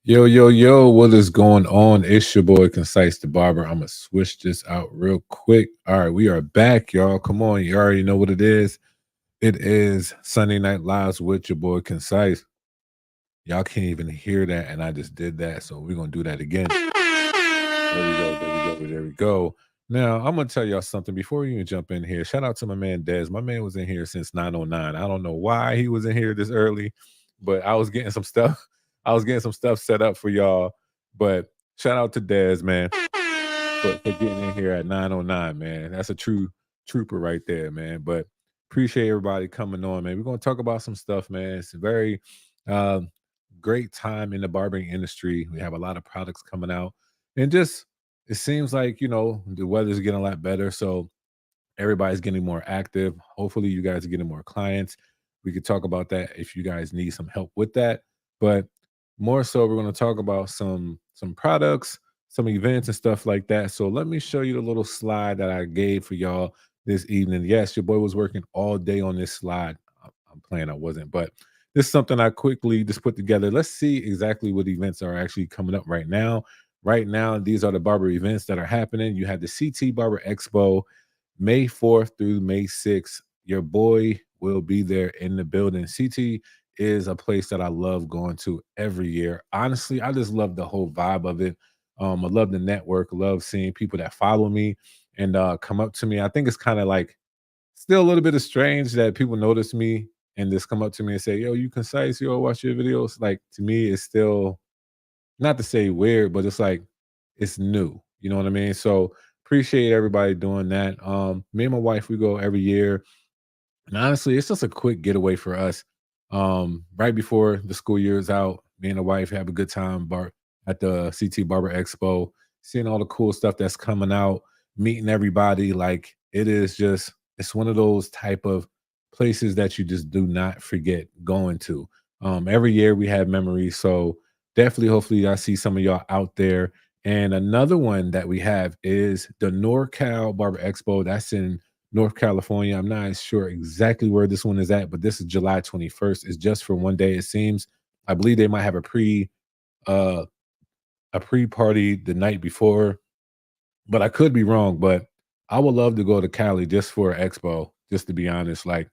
Yo, yo, yo, what is going on? It's your boy Concise the Barber. I'm gonna switch this out real quick. All right, we are back, y'all. Come on, you already know what it is. It is Sunday Night Lives with your boy Concise. Y'all can't even hear that, and I just did that, so we're gonna do that again. There we go, there we go, there we go. Now, I'm gonna tell y'all something before we even jump in here. Shout out to my man Dez. My man was in here since 9:09. I don't know why he was in here this early, but I was getting some stuff. I was getting some stuff set up for y'all. But shout out to Dez, man, for getting in here at 9:09, man. That's a true trooper right there, man. But appreciate everybody coming on, man. We're gonna talk about some stuff, man. It's a very uh, great time in the barbering industry. We have a lot of products coming out, and just it seems like the weather's getting a lot better, so everybody's getting more active. Hopefully, you guys are getting more clients. We could talk about that if you guys need some help with that. But more so, we're going to talk about some products, some events, and stuff like that. So let me show you the little slide that I gave for y'all this evening. Yes, your boy was working all day on this slide. I'm playing, I wasn't, but this is something I quickly just put together. Let's see exactly what events are actually coming up right now. Right now, these are the barber events that are happening. You have the CT Barber Expo May 4th through May 6th. Your boy will be there in the building. CT is a place that I love going to every year. Honestly, I just love the whole vibe of it. I love the network, love seeing people that follow me and come up to me. I think it's kind of like still a little bit of strange that people notice me and just come up to me and say, "Yo, you concise? Yo, watch your videos." Like to me, it's still not to say weird, but it's like it's new. You know what I mean? So appreciate everybody doing that. Me and my wife, we go every year. And honestly, it's just a quick getaway for us. Right before the school year is out, me and the wife have a good time at the CT Barber Expo, seeing all the cool stuff that's coming out, meeting everybody. Like it is just, it's one of those type of places that you just do not forget going to. Every year we have memories. So definitely, hopefully, I see some of y'all out there. And another one that we have is the NorCal Barber Expo. That's in North California. I'm not sure exactly where this one is at, but this is July 21st. It's just for one day, it seems. I believe they might have uh a pre-party the night before, but I could be wrong. But I would love to go to Cali just for an expo, just to be honest. Like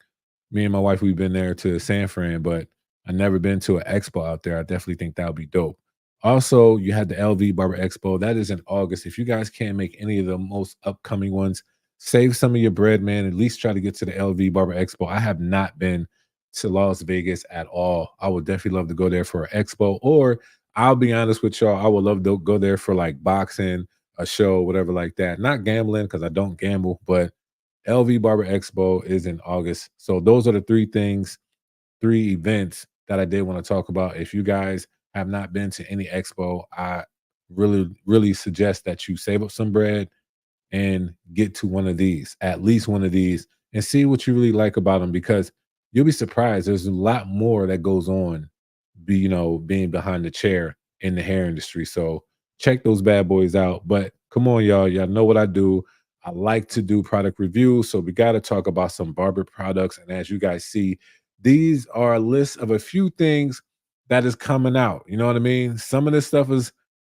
me and my wife, we've been there to San Fran, but I never been to an expo out there. I definitely think that would be dope. Also, you had the LV Barber Expo. That is in August. If you guys can't make any of the most upcoming ones, save some of your bread, man. At least try to get to the LV Barber Expo. I have not been to Las Vegas at all. I would definitely love to go there for an expo, or I'll be honest with y'all, I would love to go there for like boxing, a show, whatever like that. Not gambling because I don't gamble, but LV Barber Expo is in August. So those are the three things, three events that I did want to talk about. If you guys have not been to any expo, I really, really suggest that you save up some bread and get to one of these, at least one of these, and see what you really like about them because you'll be surprised. There's a lot more that goes on, being behind the chair in the hair industry. So check those bad boys out. But come on, y'all. Y'all know what I do. I like to do product reviews. So we got to talk about some barber products. And as you guys see, these are a list of a few things that is coming out. You know what I mean? Some of this stuff is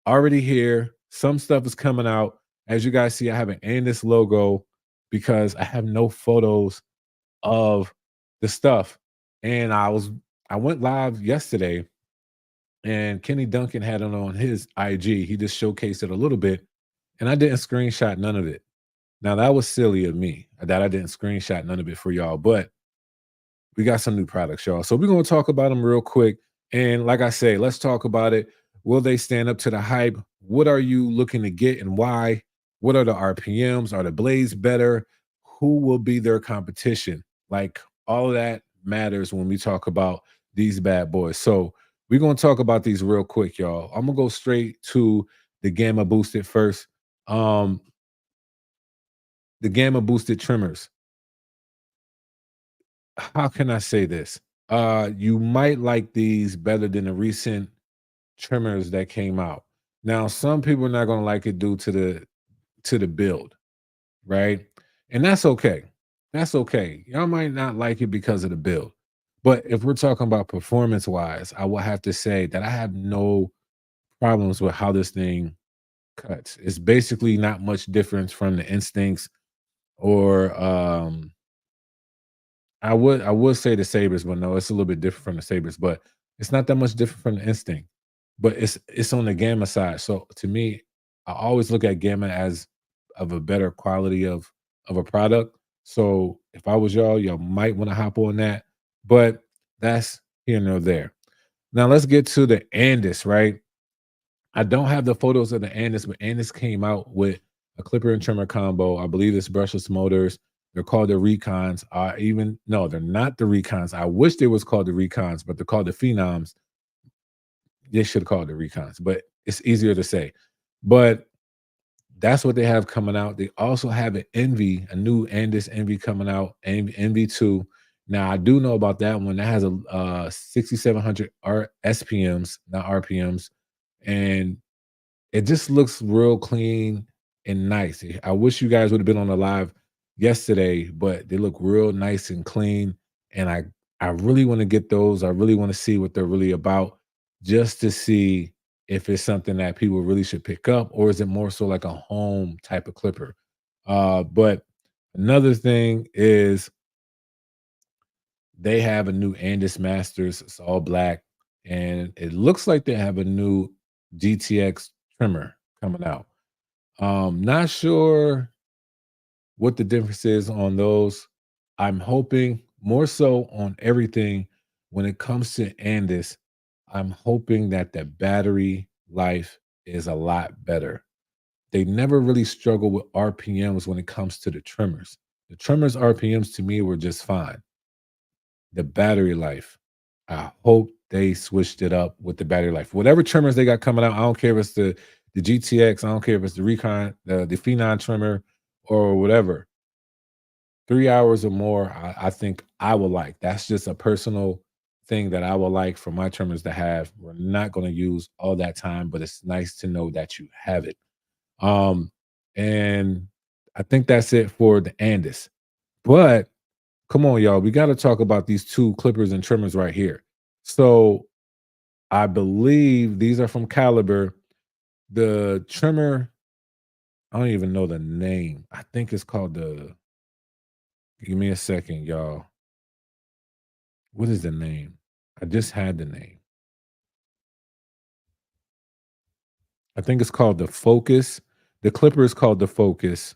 already here, some stuff is coming out. As you guys see, I have an Andis logo because I have no photos of the stuff. And I went live yesterday and Kenny Duncan had it on his IG. He just showcased it a little bit and I didn't screenshot none of it. Now that was silly of me that I didn't screenshot none of it for y'all, but we got some new products, y'all. So we're going to talk about them real quick. And like I say, let's talk about it. Will they stand up to the hype? What are you looking to get and why? What are the RPMs? Are the blades better? Who will be their competition? Like all of that matters when we talk about these bad boys. So we're going to talk about these real quick, y'all. I'm going to go straight to the Gamma Boosted first. Um, the Gamma Boosted trimmers. How can I say this? You might like these better than the recent trimmers that came out. Now, some people are not going to like it due to the build, right? And that's okay. That's okay. Y'all might not like it because of the build. But if we're talking about performance wise, I will have to say that I have no problems with how this thing cuts. It's basically not much difference from the instincts or I would say the sabers, but no, it's a little bit different from the sabers, but it's not that much different from the instinct. But it's on the gamma side. So to me, I always look at gamma as of a better quality of a product. So if I was y'all might want to hop on that. But that's here nor there. Now let's get to the Andis, right? I don't have the photos of the Andis, but Andis came out with a clipper and trimmer combo. I believe it's brushless motors. They're called the Recons. Even no, they're not the Recons. I wish they was called the Recons, but they're called the Phenoms. They should call it the Recons, but it's easier to say. But that's what they have coming out. They also have an Envy, a new Andis Envy coming out, Envy 2. Now I do know about that one. That has a 6700 SPMs, not RPMs, and it just looks real clean and nice. I wish you guys would have been on the live yesterday, but they look real nice and clean. And I really want to get those. I really want to see what they're really about, just to see if it's something that people really should pick up, or is it more so like a home type of clipper? But another thing is they have a new Andis Masters. It's all black, and it looks like they have a new GTX trimmer coming out. Not sure what the difference is on those. I'm hoping more so on everything when it comes to Andis. I'm hoping that the battery life is a lot better. They never really struggle with RPMs when it comes to the trimmers. The trimmers RPMs to me were just fine. The battery life, I hope they switched it up with the battery life. Whatever trimmers they got coming out, I don't care if it's the GTX, I don't care if it's the Recon, the Phenon trimmer, or whatever. 3 hours or more, I think I will like. That's just a personal thing that I would like for my trimmers to have. We're not going to use all that time, but it's nice to know that you have it. Um, and I think that's it for the Andis. But come on, y'all. We got to talk about these two clippers and trimmers right here. So I believe these are from Caliber. The trimmer, I don't even know the name. I think it's called the, give me a second, y'all. What is the name? I just had the name. I think it's called the Focus. The clipper is called the Focus,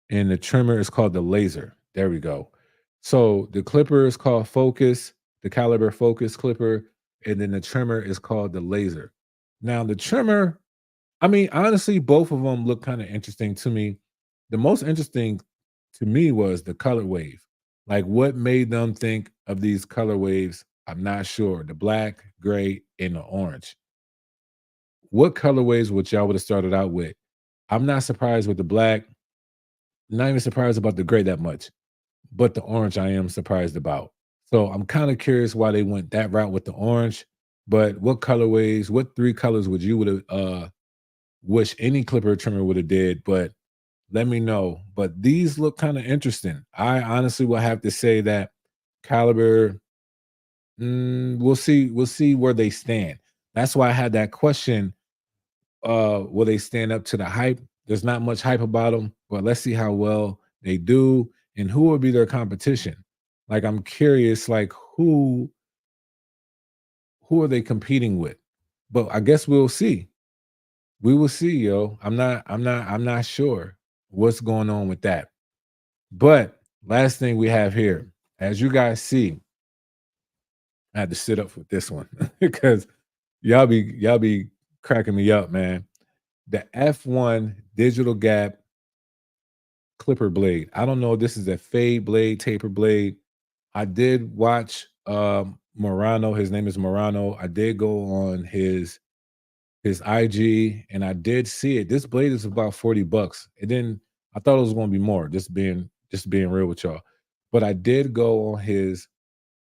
and the trimmer is called the Laser. There we go. So the clipper is called Focus, the Caliber Focus clipper, and then the trimmer is called the Laser. Now the trimmer, I mean, honestly, both of them look kind of interesting to me. The most interesting to me was the color wave. Like, what made them think of these color waves? I'm not sure. The black, gray, and the orange. What colorways would y'all would have started out with? I'm not surprised with the black. Not even surprised about the gray that much, but the orange I am surprised about. So I'm kind of curious why they went that route with the orange. But what colorways, what three colors would you would have wish any clipper trimmer would have did? But let me know. But these look kind of interesting. I honestly will have to say that Caliber, we'll see. We'll see where they stand. That's why I had that question. Will they stand up to the hype? There's not much hype about them, but let's see how well they do and who will be their competition. Like, I'm curious, like who are they competing with? But I guess we'll see. We will see, yo. I'm not sure what's going on with that. But last thing we have here, as you guys see, I had to sit up with this one because y'all be cracking me up, man. The F1 digital gap clipper blade. I don't know if this is a fade blade, taper blade. I did watch Morano. His name is Morano. I did go on his IG and I did see it. This blade is about 40 bucks. It didn't I thought it was going to be more, just being real with y'all. But I did go on his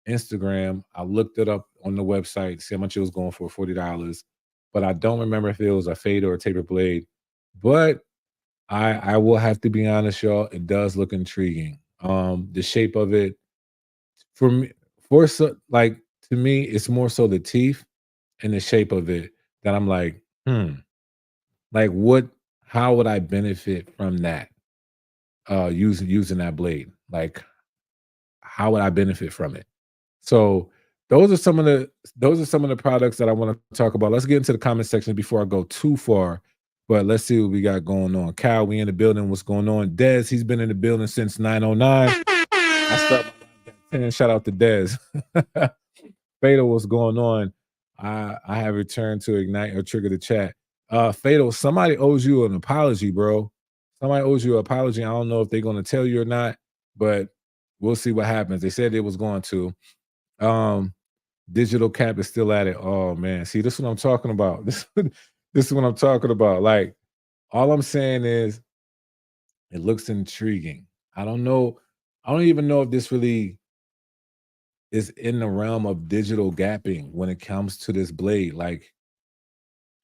Instagram. I looked it up on the website, see how much it was going for, $40. But I don't remember if it was a fade or a taper blade. But I will have to be honest, y'all. It does look intriguing. The shape of it, for me, for so like to me, it's more so the teeth and the shape of it. that I'm like, like what how would I benefit from that? Using that blade. Like how would I benefit from it? So those are some of the products that I want to talk about. Let's get into the comment section before I go too far. But let's see what we got going on. Cal, we in the building. What's going on? Dez, he's been in the building since 9:09. I start my live at 10. Shout out to Dez. Fatal, what's going on? I have returned to ignite or trigger the chat. Fatal, somebody owes you an apology, bro. Somebody owes you an apology. I don't know if they're going to tell you or not, but we'll see what happens. They said they was going to. Um, Digital Cap is still at it. Oh man, see, this is what I'm talking about. This is what I'm talking about. Like, all I'm saying is it looks intriguing. I don't know. I don't even know if this really is in the realm of digital gapping when it comes to this blade. Like,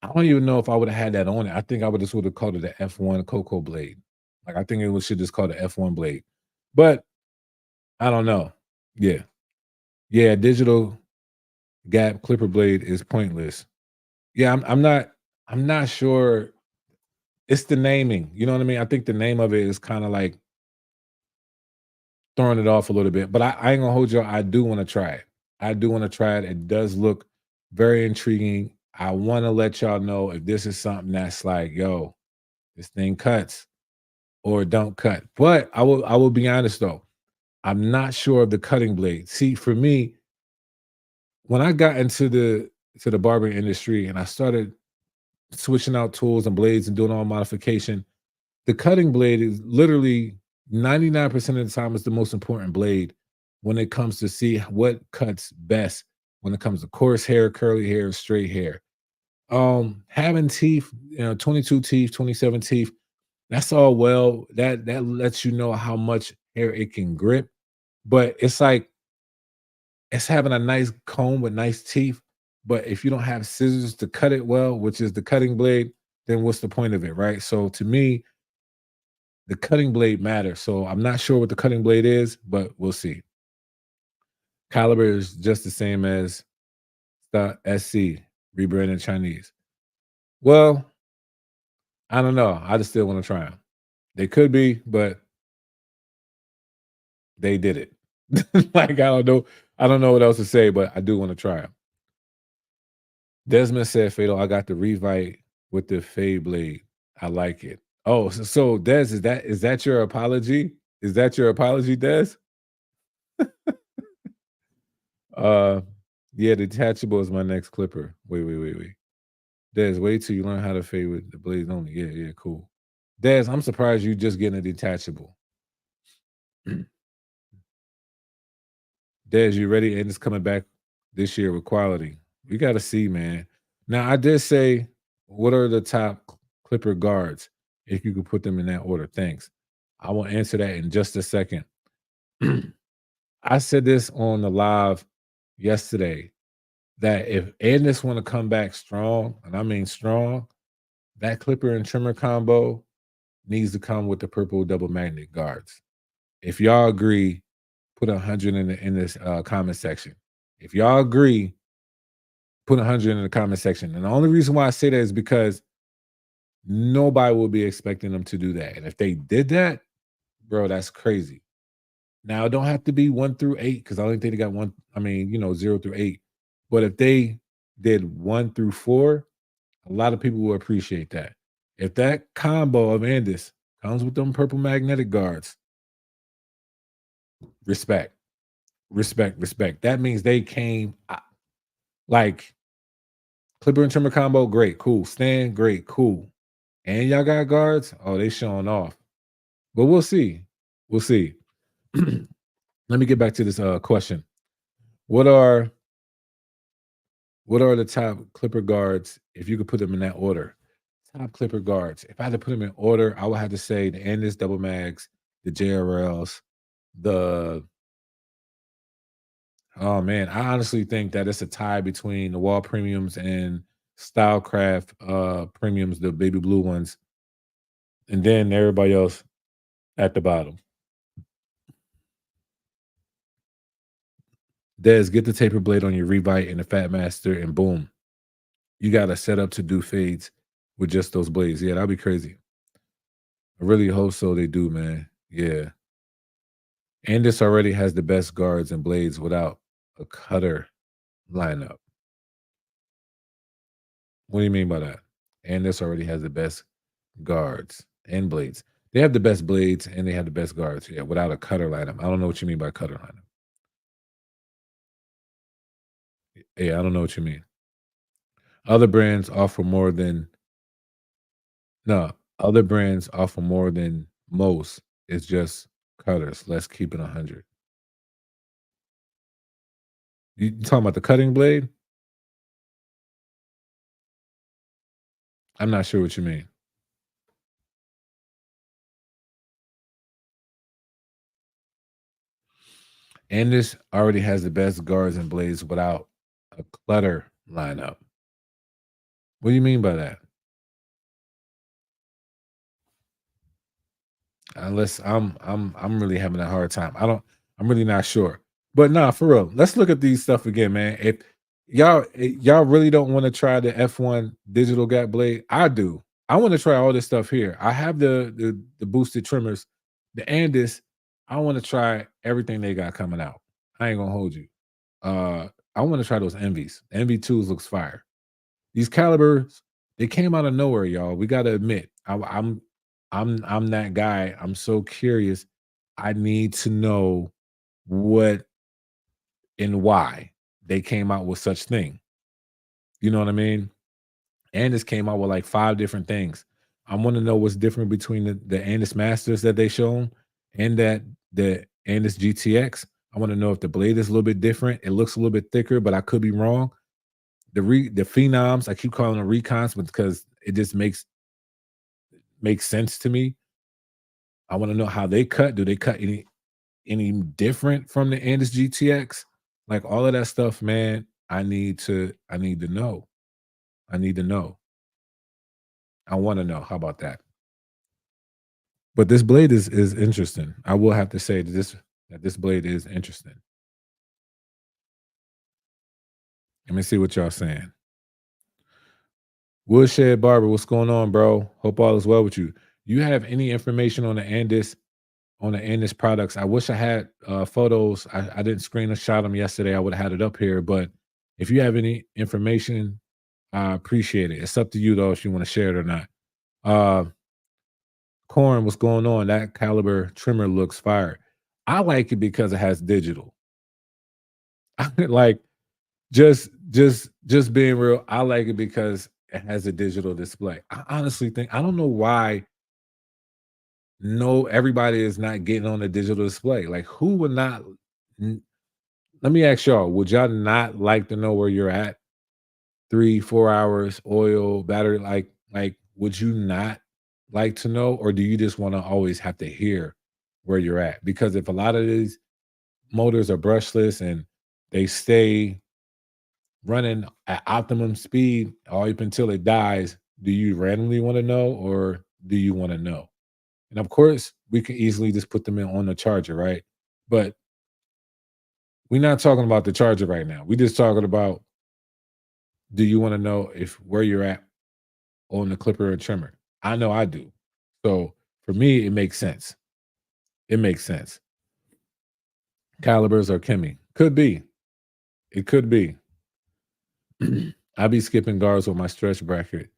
I don't even know if I would have had that on it. I think I would just would have called it the F1 Coco blade. Like, I think it should just call it F1 blade. But I don't know. Yeah. Yeah, digital gap clipper blade is pointless. Yeah, I'm not sure. It's the naming. You know what I mean? I think the name of it is kind of like throwing it off a little bit. But I ain't gonna hold you. I do want to try it. I do want to try it. It does look very intriguing. I want to let y'all know if this is something that's like, yo, this thing cuts or don't cut. But I will be honest though. I'm not sure of the cutting blade. See, for me, when I got into the barbering industry and I started switching out tools and blades and doing all modification, the cutting blade is literally 99% of the time is the most important blade when it comes to see what cuts best when it comes to coarse hair, curly hair, straight hair. Having teeth, 22 teeth, 27 teeth, that's all well. That lets you know how much hair it can grip. But it's like it's having a nice comb with nice teeth. But if you don't have scissors to cut it well, which is the cutting blade, then what's the point of it, right? So to me, the cutting blade matters. So I'm not sure what the cutting blade is, but we'll see. Caliber is just the same as the SC, rebranded Chinese. Well, I don't know. I just still want to try them. They could be, but they did it. Like, I don't know. I don't know what else to say, but I do want to try them. Desmond said, Fatal, I got the Revite with the fade blade. I like it. Oh, so Des, is that your apology? Is that your apology, Des? Uh yeah, detachable is my next clipper. Wait. Des, wait till you learn how to fade with the blades only. Yeah, cool. Des, I'm surprised you just getting a detachable. Des, you ready? And it's coming back this year with quality. We gotta see, man. Now I did say, what are the top clipper guards? If you could put them in that order. Thanks. I will answer that in just a second. I said this on the live yesterday that if Andis want to come back strong, and I mean strong, that clipper and trimmer combo needs to come with the purple double magnet guards. If y'all agree, put 100 in this comment section. If y'all agree, put 100 in the comment section. And the only reason why I say that is because nobody will be expecting them to do that. And if they did that, bro, that's crazy. Now it don't have to be 1 through 8 because I don't think they got one. I mean, 0 through 8. But if they did 1 through 4, a lot of people will appreciate that. If that combo of Andis comes with them purple magnetic guards, respect, respect. That means they came like clipper and trimmer combo, great, cool. Stand, great, cool. And y'all got guards, oh, they showing off. But we'll see. We'll see. Let me get back to this question. What are the top clipper guards if you could put them in that order? Top clipper guards. If I had to put them in order, I would have to say the Andis double mags, the JRLs, the oh man, I honestly think that it's a tie between the wall premiums and Stylecraft premiums, the baby blue ones, and then everybody else at the bottom. Des, get the taper blade on your Revite and the Fat Master, and boom. You got to set up to do fades with just those blades. Yeah, that'd be crazy. I really hope so. They do, man. Yeah. And this already has the best guards and blades without a cutter lineup. What do you mean by that? And this already has the best guards and blades. They have the best blades and they have the best guards. Yeah, without a cutter lineup. I don't know what you mean by cutter lineup. Yeah, I don't know what you mean. Other brands offer more than no. Other brands offer more than most. It's just cutters. Let's keep it 100. You talking about the cutting blade? I'm not sure what you mean. And this already has the best guards and blades without a clutter lineup. What do you mean by that? Unless I'm really having a hard time. I'm really not sure. But nah, for real. Let's look at these stuff again, man. If y'all really don't want to try the F1 digital gap blade, I do. I want to try all this stuff here. I have the boosted trimmers, the Andis. I want to try everything they got coming out. I ain't gonna hold you. I want to try those Envies. MV2s looks fire. These calibers, they came out of nowhere, y'all. We got to admit, I'm that guy. I'm so curious. I need to know what and why they came out with such thing. You know what I mean? Andis came out with like 5 different things. I want to know what's different between the Andis Masters that they shown and that the Andis GTX. I want to know if the blade is a little bit different. It looks a little bit thicker, but I could be wrong. The phenoms, I keep calling them recons because it just makes sense to me. I want to know how they cut. Do they cut any different from the Andis GTX? Like all of that stuff, man. I need to know. I need to know. I want to know. How about that? But this blade is interesting. I will have to say that this blade is interesting. Let me see what y'all saying. Woodshed Barber, what's going on, bro? Hope all is well with you. You have any information on the Andis products? I wish I had photos. I didn't screenshot them yesterday. I would have had it up here. But if you have any information, I appreciate it. It's up to you though if you want to share it or not. Uh Corn, what's going on? That caliber trimmer looks fire. I like it because it has digital. Like just being real, I like it because it has a digital display. I honestly think I don't know why no everybody is not getting on the digital display. Like who would not n- let me ask y'all, would y'all not like to know where you're at? 3, 4 hours, oil, battery, like would you not like to know, or do you just want to always have to hear where you're at? Because if a lot of these motors are brushless and they stay running at optimum speed all up until it dies, do you randomly want to know or do you want to know? And of course, we can easily just put them in on the charger, right? But we're not talking about the charger right now. We're just talking about do you want to know if where you're at on the clipper or trimmer? I know I do. So for me, it makes sense. It makes sense. Calibers or Kimmy. Could be. It could be. I be skipping guards with my stretch bracket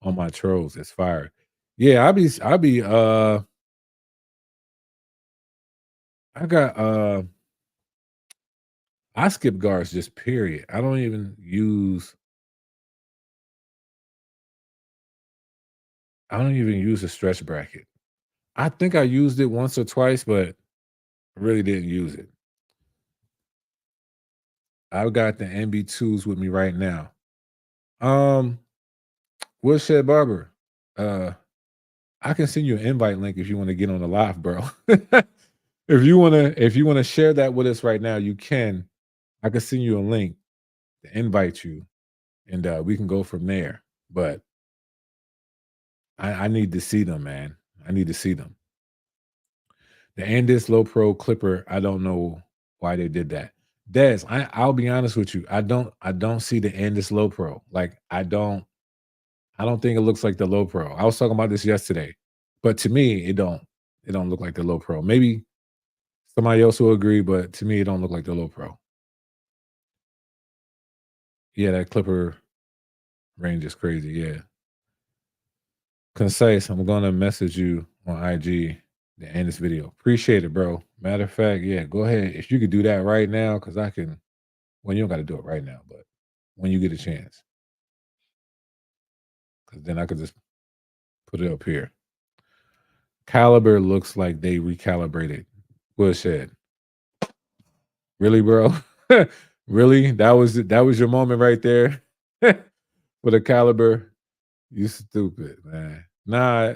on my trolls. It's fire. Yeah, I got I skip guards just period. I don't even use a stretch bracket. I think I used it once or twice, but I really didn't use it. I've got the NB2s with me right now. Um, Woodshed Barber. Uh, I can send you an invite link if you want to get on the live, bro. If you wanna share that with us right now, you can. I can send you a link to invite you, and we can go from there. But I need to see them, man. I need to see them. The Andis Low Pro Clipper. I don't know why they did that. Des, I'll be honest with you. I don't see the Andis Low Pro. Like I don't think it looks like the Low Pro. I was talking about this yesterday. But to me, it don't look like the Low Pro. Maybe somebody else will agree, but to me, it don't look like the Low Pro. Yeah, that Clipper range is crazy. Yeah. Concise. I'm gonna message you on IG the end this video. Appreciate it, bro. Matter of fact, yeah, go ahead. If you could do that right now, because I can. Well, you don't got to do it right now, but when you get a chance, because then I could just put it up here. Caliber looks like they recalibrated. Woodshed. Really, bro? Really? That was your moment right there for the caliber. You stupid, man. Nah,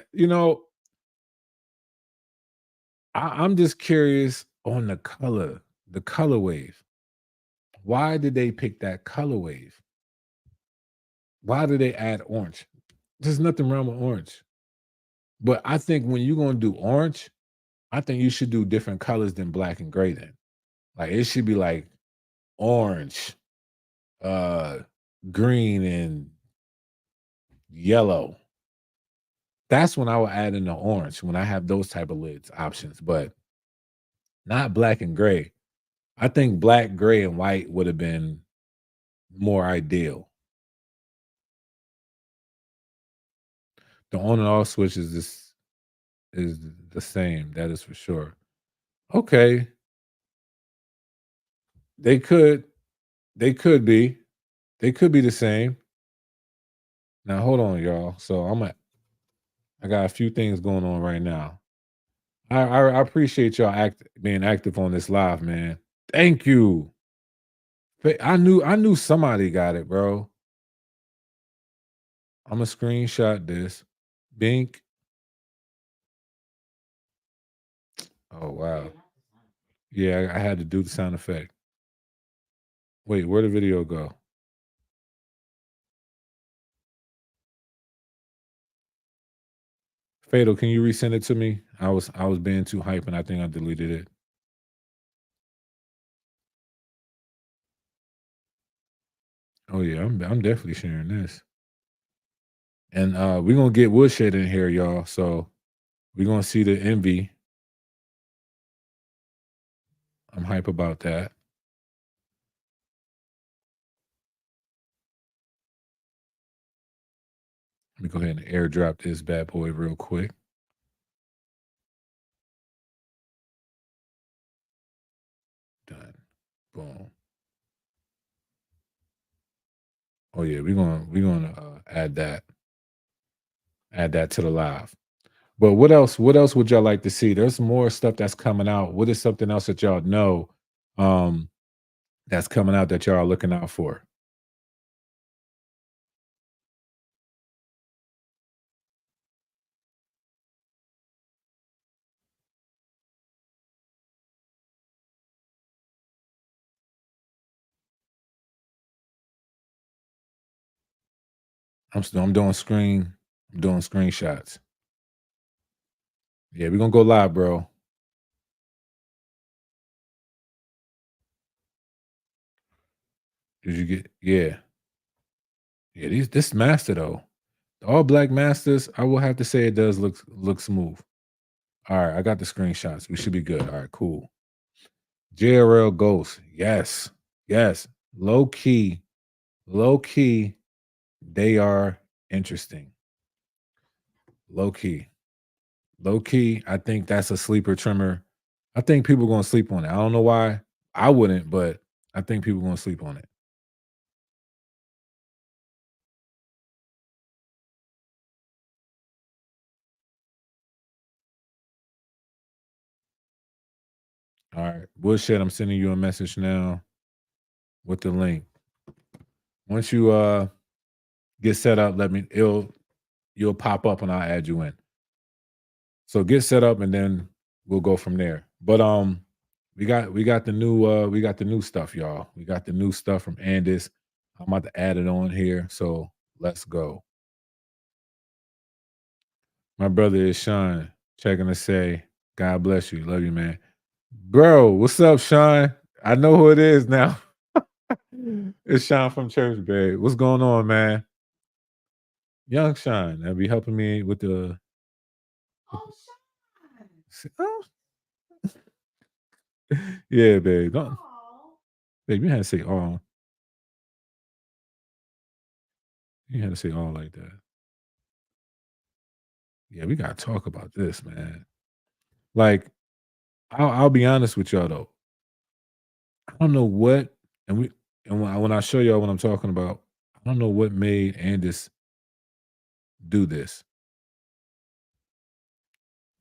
I'm just curious on the color wave. Why did they pick that color wave? Why did they add orange? There's nothing wrong with orange. But I think when you're gonna do orange, I think you should do different colors than black and gray then. Like it should be like orange, uh, green, and yellow. That's when I will add in the orange when I have those type of lids options, but not black and gray. I think black, gray, and white would have been more ideal. The on and off switch is the same. That is for sure. Okay, they could they could be they could be the same. Now hold on, y'all. So I got a few things going on right now. I appreciate y'all being active on this live, man. Thank you. I knew somebody got it, bro. I'm gonna screenshot this. Bink. Oh wow. Yeah, I had to do the sound effect. Wait, where'd the video go? Fatal, can you resend it to me? I was being too hype and I think I deleted it. Oh yeah, I'm definitely sharing this. And we're gonna get Woodshed in here, y'all. So we're gonna see the envy. I'm hype about that. Let me go ahead and airdrop this bad boy real quick. Done. Boom. Oh yeah, we're gonna add that to the live. But what else would y'all like to see? There's more stuff that's coming out. What is something else that y'all know um that's coming out that y'all are looking out for? I'm doing screenshots. Yeah, we're gonna go live, bro. Did you get yeah. Yeah, this master though. The all black masters, I will have to say it does look smooth. All right, I got the screenshots. We should be good. All right, cool. JRL Ghost. Yes. Yes. Low key. Low key. They are interesting. Low key. Low key. I think that's a sleeper trimmer. I think people gonna sleep on it. I don't know why. I wouldn't, but I think people gonna sleep on it. All right. Bullshit. I'm sending you a message now with the link. Once you get set up, let me you'll pop up and I'll add you in. So get set up and then we'll go from there. But we got the new stuff, y'all. We got the new stuff from Andis. I'm about to add it on here. So let's go. My brother is Sean checking to say, God bless you. Love you, man. Bro, what's up, Sean? I know who it is now. It's Sean from church, babe. What's going on, man? Young Sean, that be helping me with the. Oh, yeah, babe. Don't, babe. You had to say all. You had to say all like that. Yeah, we gotta talk about this, man. Like, I'll be honest with y'all though. I don't know what, and we, and when I show y'all what I'm talking about, I don't know what made Andis do this.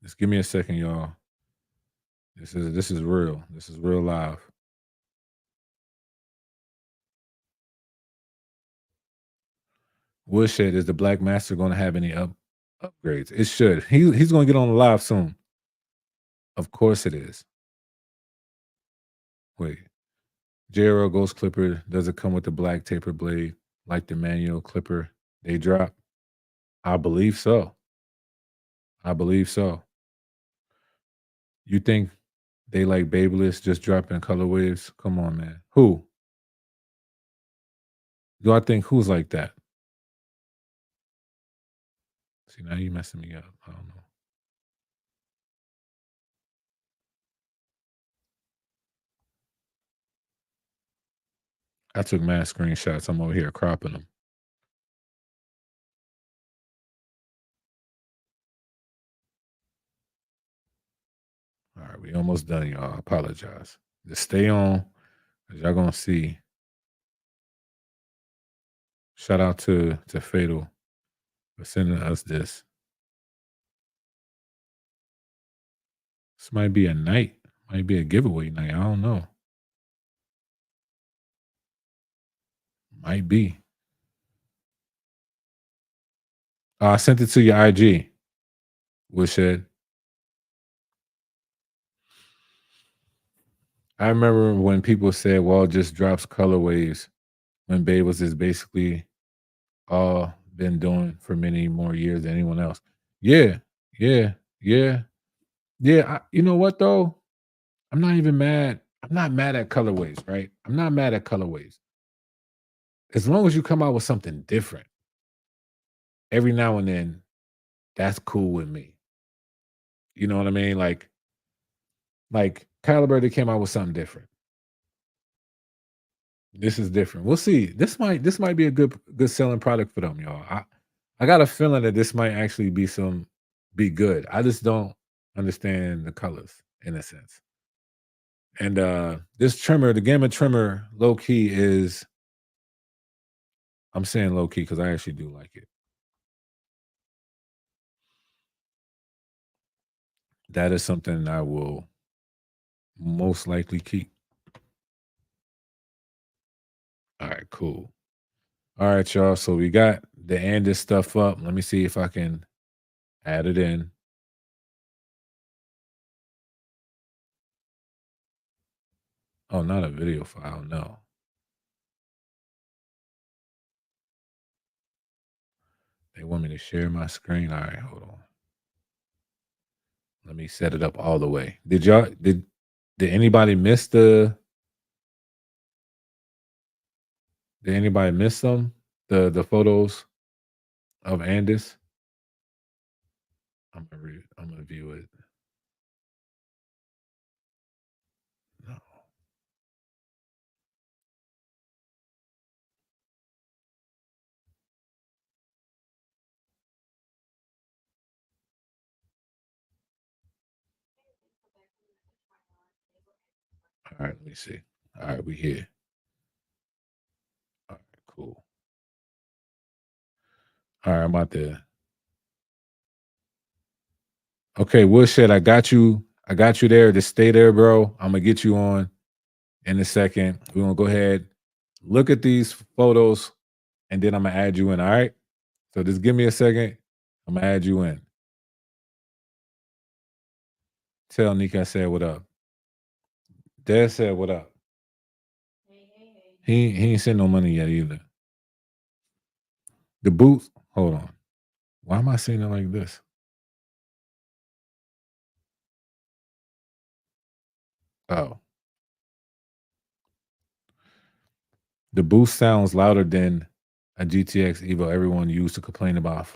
Just give me a second, y'all. This is real. This is real live. Woodshed, is the Black Master going to have any upgrades? It should. He's going to get on the live soon. Of course it is. Wait, JRL Ghost Clipper, does it come with the black taper blade like the manual clipper they drop? I believe so. I believe so. You think they like Babyliss just dropping color waves? Come on, man. Who? Do I think who's like that? See, now you messing me up. I don't know. I took mad screenshots. I'm over here cropping them. All right, we almost done, y'all. I apologize. Just stay on, cause y'all gonna see. Shout out to Fatal for sending us this. This might be a night, might be a giveaway night. I don't know. Might be. I sent it to your IG. Woodshed. I remember when people said, "Well, it just drops color waves," when Bay was just basically all been doing for many more years than anyone else. Yeah, yeah, yeah, yeah. You know what though? I'm not even mad. I'm not mad at colorways, right? I'm not mad at colorways. As long as you come out with something different every now and then, that's cool with me. You know what I mean? Like Caliber, they came out with something different. This is different. We'll see. This might be a good selling product for them, y'all. I got a feeling that this might actually be good. I just don't understand the colors in a sense. And this trimmer, the Gamma trimmer, low key is, I'm saying low key because I actually do like it. That is something I will most likely keep. All right, cool. All right, y'all. So we got the Andis stuff up. Let me see if I can add it in. Oh, not a video file. No. They want me to share my screen. All right, hold on. Let me set it up all the way. Did anybody miss did anybody miss them? The photos of Andis? I'm gonna view it. No. All right, let me see. All right, we here. All right, cool. All right, I'm out there. Okay, Woodshed, I got you. I got you there. Just stay there, bro. I'm gonna get you on in a second. We're gonna go ahead, look at these photos, and then I'm gonna add you in. All right. So just give me a second. I'm gonna add you in. Tell Nick I said what up. Dad said what up. He ain't sent no money yet either. The boots. Hold on. Why am I saying it like this? Oh. The boost sounds louder than a GTX Evo everyone used to complain about.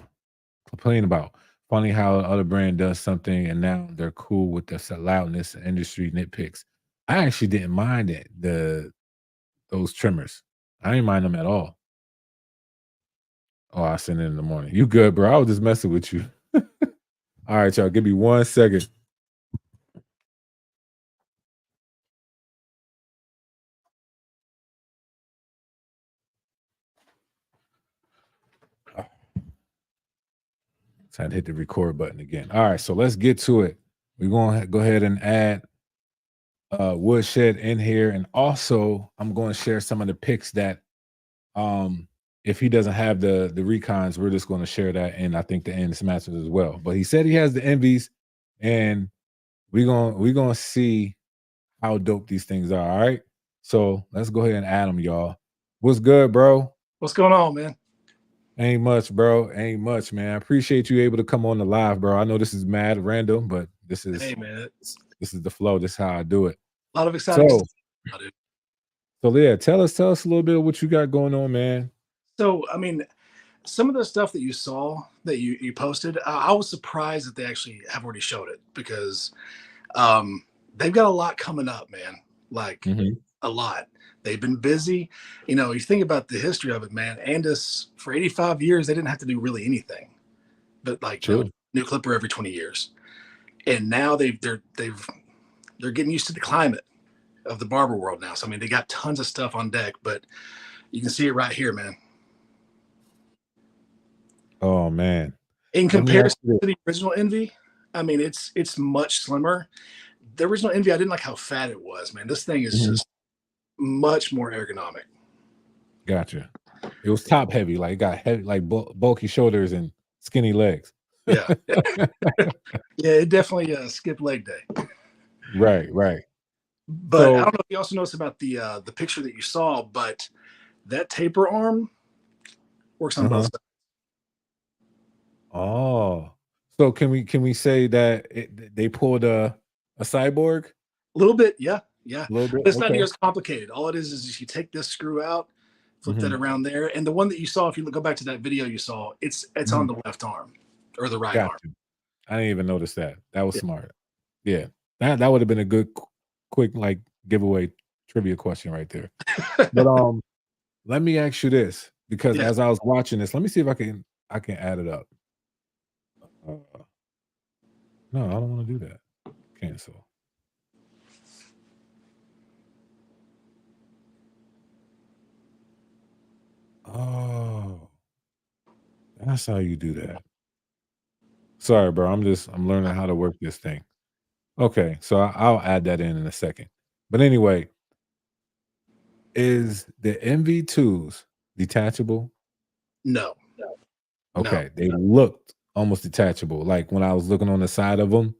Funny how the other brand does something and now they're cool with the loudness and industry nitpicks. I actually didn't mind it, those trimmers. I didn't mind them at all. Oh, I send it in the morning. You good, bro? I was just messing with you. All right, y'all. Give me 1 second. So I had to hit the record button again. All right, so let's get to it. We're gonna go ahead and add Woodshed in here, and also I'm going to share some of the picks that if he doesn't have the recons, we're just going to share that, and I think the Andis Masters as well. But he said he has the envies, and we're gonna see how dope these things are. All right, so let's go ahead and add them, y'all. What's good, bro? What's going on, man? Ain't much, bro. Ain't much, man. I appreciate you able to come on the live, bro. I know this is mad random, but this is Hey, man, it's this is the flow. This is how I do it. a lot of exciting So, stuff, dude. so yeah, tell us a little bit of what you got going on, man. So, I mean, some of the stuff that you saw that you posted, I was surprised that they actually have already showed it because they've got a lot coming up, man. Like Mhm. a lot. They've been busy. You know, you think about the history of it, man. Andis for 85 years, they didn't have to do really anything, but like True. new clipper every 20 years, and now they're getting used to the climate of the barber world now. So I mean, they got tons of stuff on deck, but you can see it right here, man. Oh man. In Let me ask comparison you to this. the original Envy, I mean, it's much slimmer. The original Envy, I didn't like how fat it was, man. This thing is Mhm. just much more ergonomic. Gotcha. It was top heavy, like it got heavy, like bulky shoulders and skinny legs. Yeah, yeah, it definitely skipped leg day. Right, right. But I So, don't know if you also noticed about the picture that you saw, but that taper arm works on both uh-huh. sides. Oh, so can we say that they pulled a cyborg A little bit, yeah, yeah. a little bit? But it's not near Okay. as complicated. All it is you take this screw out, flip that Hmm. around there, and the one that you saw, if you go back to that video you saw, it's on Hmm. the left arm or the right Got arm. you. I didn't even notice that. That was Yeah. smart. Yeah, that would have been a good quick like giveaway trivia question right there. But let me ask you this because Yeah. as I was watching this, let me see if I can add it up. Uh, no, I don't want to do that. Cancel. Oh, that's how you do that. Sorry, bro. I'm learning how to work this thing. Okay, so I'll add that in a second. But anyway, is the MV2s detachable? No, no. Okay, they looked almost detachable. Like when I was looking on the side of them,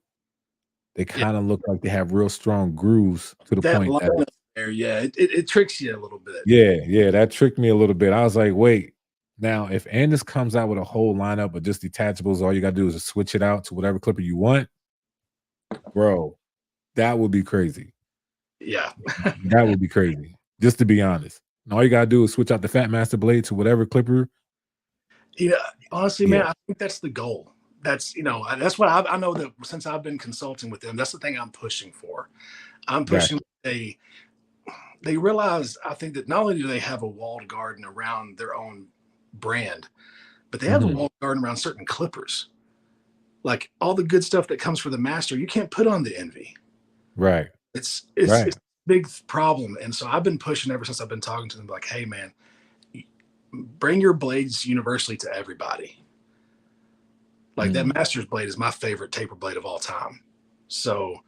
they Yeah. kind of look like they have real strong grooves to the That point line that up there, yeah, it tricks you a little bit. yeah, yeah, that tricked me a little bit. I was like, wait, now if Andis comes out with a whole lineup of just detachables, all you gotta do is just switch it out to whatever clipper you want, bro, that would be crazy. Yeah. That would be crazy, just to be honest. And all you gotta do is switch out the Fat Master blade to whatever clipper. You know, honestly, man, Yeah. I think that's the goal. That's that's what I know that since I've been consulting with them, that's the thing I'm pushing for. I'm pushing Gotcha. they realize I think that not only do they have a walled garden around their own brand, but they have a Mhm. walled garden around certain clippers. Like all the good stuff that comes for the master, you can't put on the envy. Right. It's Right. a big problem. And so I've been pushing ever since I've been talking to them, like, hey man, bring your blades universally to everybody. Like that Mm. master's blade is my favorite taper blade of all time. So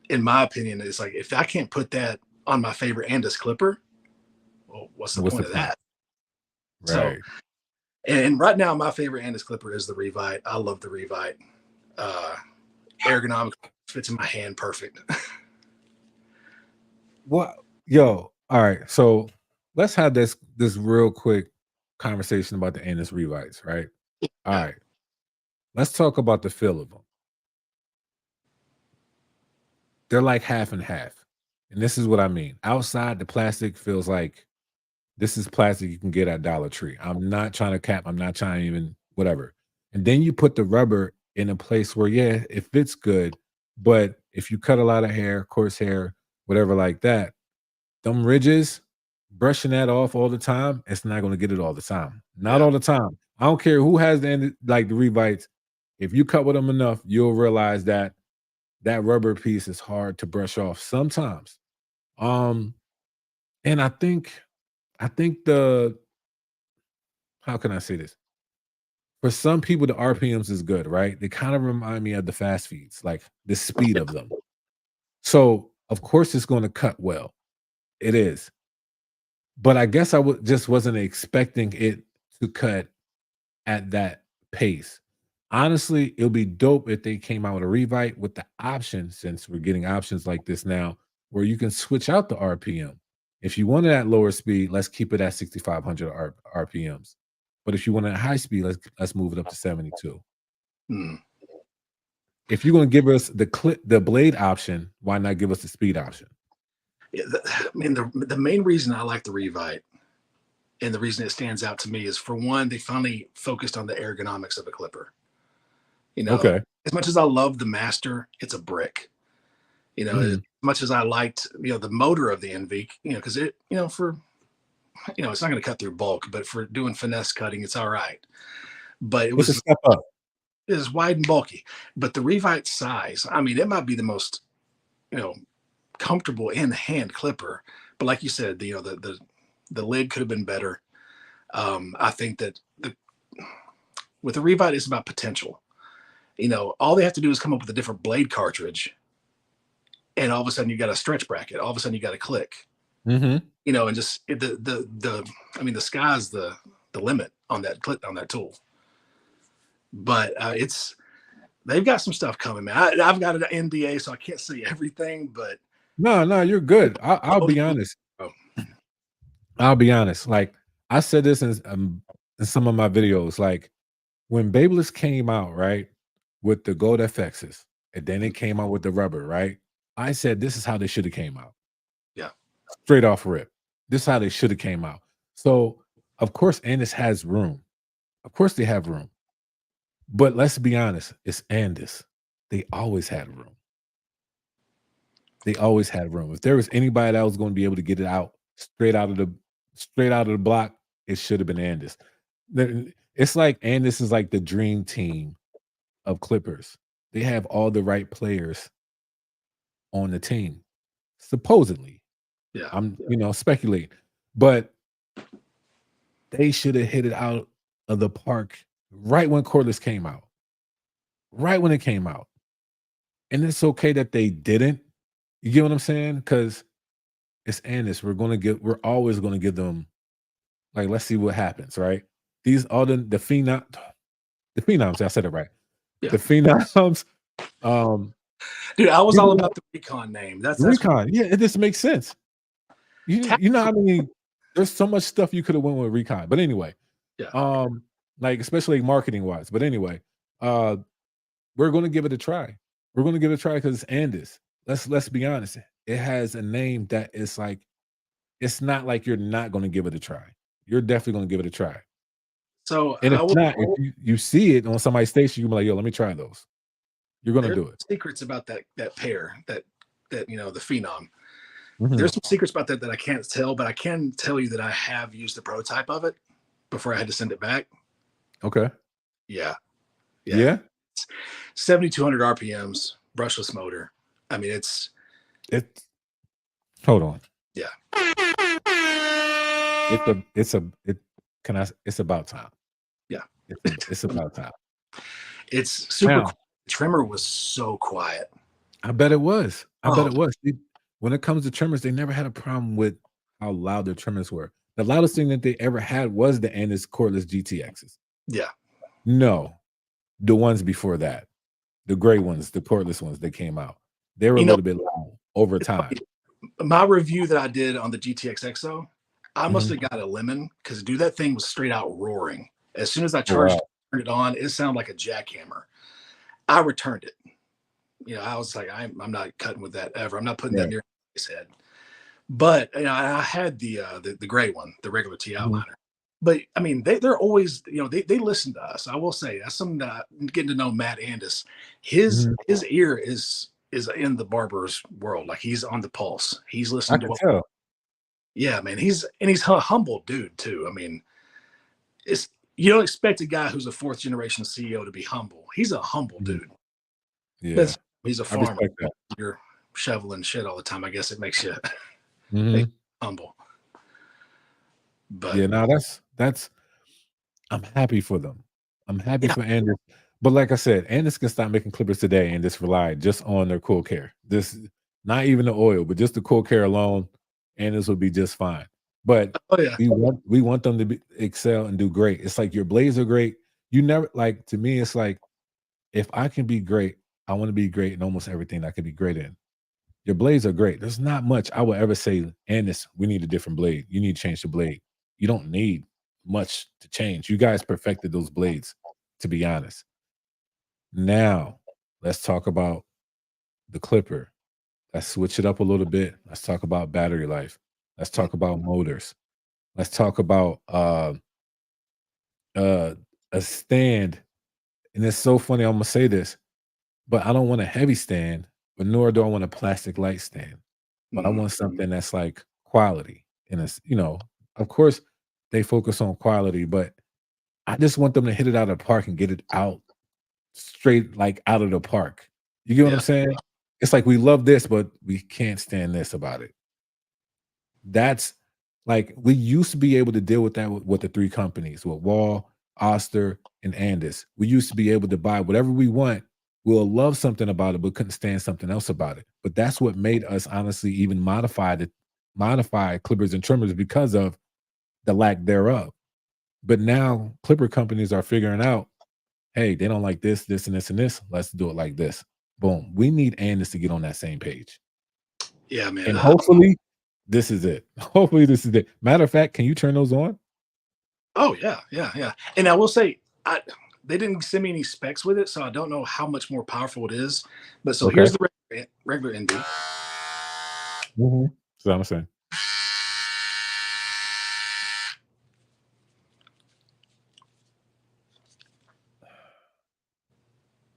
in my opinion, it's like if I can't put that on my favorite Andis clipper, well, what's the What's the point of point? that? So Right. and right now my favorite Andis clipper is the Revite. I love the Revite. Uh ergonomic fits in my hand perfect. What yo, all right. So let's have this real quick conversation about the Andis rewrites, right? All Yeah. right. Let's talk about the feel of them. They're like half and half. And this is what I mean. Outside, the plastic feels like This is plastic you can get at Dollar Tree. I'm not trying to cap. I'm not trying to even whatever. And then you put the rubber in a place where, yeah, it fits good. But if you cut a lot of hair, coarse hair, whatever like that, them ridges, brushing that off all the time, it's not going to get it all the time. Not Yeah. all the time. I don't care who has like the Revites. If you cut with them enough, you'll realize that that rubber piece is hard to brush off sometimes. Um, and I think the how can I say this? For some people, the RPMs is good, right? They kind of remind me of the fast feeds, like the speed of them. So of course it's going to cut well. It is. But I guess just wasn't expecting it to cut at that pace. Honestly, it'll be dope if they came out with a Revite with the option, since we're getting options like this now, where you can switch out the RPM. If you wanted at lower speed, let's keep it at 6,500 RPMs. But if you want it at high speed, let's move it up to 72. Hmm. If you're going to give us the blade option, why not give us the speed option? Yeah, I mean, the main reason I like the Revite and the reason it stands out to me is, for one, they finally focused on the ergonomics of a clipper. You know, Okay. as much as I love the Master, it's a brick. You know, as Mhm. much as I liked, the motor of the NV, because it, for, it's not going to cut through bulk, but for doing finesse cutting, it's all right. But It's a step up. it was wide and bulky. But the Revite size, I mean, it might be the most, you know, comfortable in hand clipper. But like you said, the lid could have been better. I think that with the Revite, it's about potential. All they have to do is come up with a different blade cartridge, and all of a sudden you got a stretch bracket. All of a sudden you got a click. Mhm. And just I mean, the sky's the limit on that tool. But they've got some stuff coming, man. I've got an NDA, so I can't say everything, but No, you're good. I'll be honest. oh, I'll be honest. Like I said this in some of my videos. Like when Babyliss came out, right, with the gold FXs, and then it came out with the rubber, right? I said this is how they should have came out. yeah. Straight off rip. This is how they should have came out. So of course, Andis has room. Of course, they have room. But let's be honest, it's Andis. They always had room. They always had room. If there was anybody that was going to be able to get it out straight out of the block, it should have been Andis. It's like Andis is like the dream team of Clippers. They have all the right players on the team, supposedly. Yeah. I'm speculating, but they should have hit it out of the park right when cordless came out. Right when it came out. And it's okay that they didn't. You get what I'm saying? Because it's Andis. We're always gonna give them, like, let's see what happens, right? These all the phenoms, I said it right. Yeah. The phenoms, Dude, I was people all like about the Recon name. That's Recon. Yeah, it just makes sense. You know, I mean, there's so much stuff you could have went with Recon. But anyway, yeah. like especially marketing wise. But anyway, we're gonna give it a try. We're gonna give it a try because it's Andis. Let's be honest. It has a name that is like, it's not like you're not gonna give it a try. You're definitely gonna give it a try. So And if not, if you see it on somebody's station, you can be like, yo, let me try those. You're gonna there's do it. secrets about that pair, that the Phenom. Mhm. There's some secrets about that I can't tell, but I can tell you that I have used the prototype of it before I had to send it back. Okay. Yeah. Yeah. 7,200 RPMs, brushless motor. I mean, it's hold on. yeah. It's about time. Yeah. It's about time. It's super Now, quiet. The trimmer was so quiet. I bet it was. I bet Oh. it was. When it comes to trimmers, they never had a problem with how loud their trimmers were. The loudest thing that they ever had was the Andis cordless GTXs. Yeah. No, the ones before that, the gray ones, the cordless ones that came out, they were a little bit loud over time. My review that I did on the GTX EXO, I must have got a lemon, because dude, that thing was straight out roaring. As soon as I turned it on, it sounded like a jackhammer. I returned it. I was like, I'm not cutting with that ever. I'm not putting that near his head. But I had the gray one, the regular T Mhm, outliner. But I mean, they're always, they listen to us. I will say that's something that getting to know Matt Andis. His mhm. his ear is in the barber's world. Like he's on the pulse. He's I listening to can what. tell. Yeah, man. He's a humble dude too. I mean, it's you don't expect a guy who's a fourth generation CEO to be humble. He's a humble Mhm. dude. Yeah, But he's a I farmer. respect that. You're shoveling shit all the time. I guess it makes you Mhm. humble. But Yeah, now that's I'm happy for them. I'm happy yeah, for Andis, but like I said, Andis can stop making clippers today and just rely just on their cool care. This not even the oil, but just the cool care alone, Andis will be just fine. But oh yeah, we want them to excel and do great. It's like your blades are great. You never like to me, it's like if I can be great, I want to be great in almost everything I can be great in. Your blades are great. There's not much I would ever say, Andis, we need a different blade. You need to change the blade. You don't need much to change. You guys perfected those blades, to be honest. Now, let's talk about the clipper. Let's switch it up a little bit. Let's talk about battery life. Let's mm, talk about motors. Let's talk about uh a stand. And it's so funny, I'm gonna say this, but I don't want a heavy stand, but nor do I want a plastic light stand. But I mm, want something that's like quality. And it's, of course they focus on quality, but I just want them to hit it out of the park and get it out straight, like out of the park. You get what I'm yeah, saying? It's like we love this, but we can't stand this about it. That's like we used to be able to deal with that with the three companies, with Wall, Oster, and Andis. We used to be able to buy whatever we want. We'll love something about it, but couldn't stand something else about it. But that's what made us honestly even modify clippers and trimmers because of the lack thereof. But now clipper companies are figuring out, hey, they don't like this, this, and this, and this. Let's do it like this. Boom. We need Andis to get on that same page. yeah, man. And hopefully this is it. Hopefully this is it. Matter of fact, can you turn those on? Oh yeah, yeah, yeah. And I will say, they didn't send me any specs with it, so I don't know how much more powerful it is. But so Okay. here's the regular ND. Mhm. So I'm saying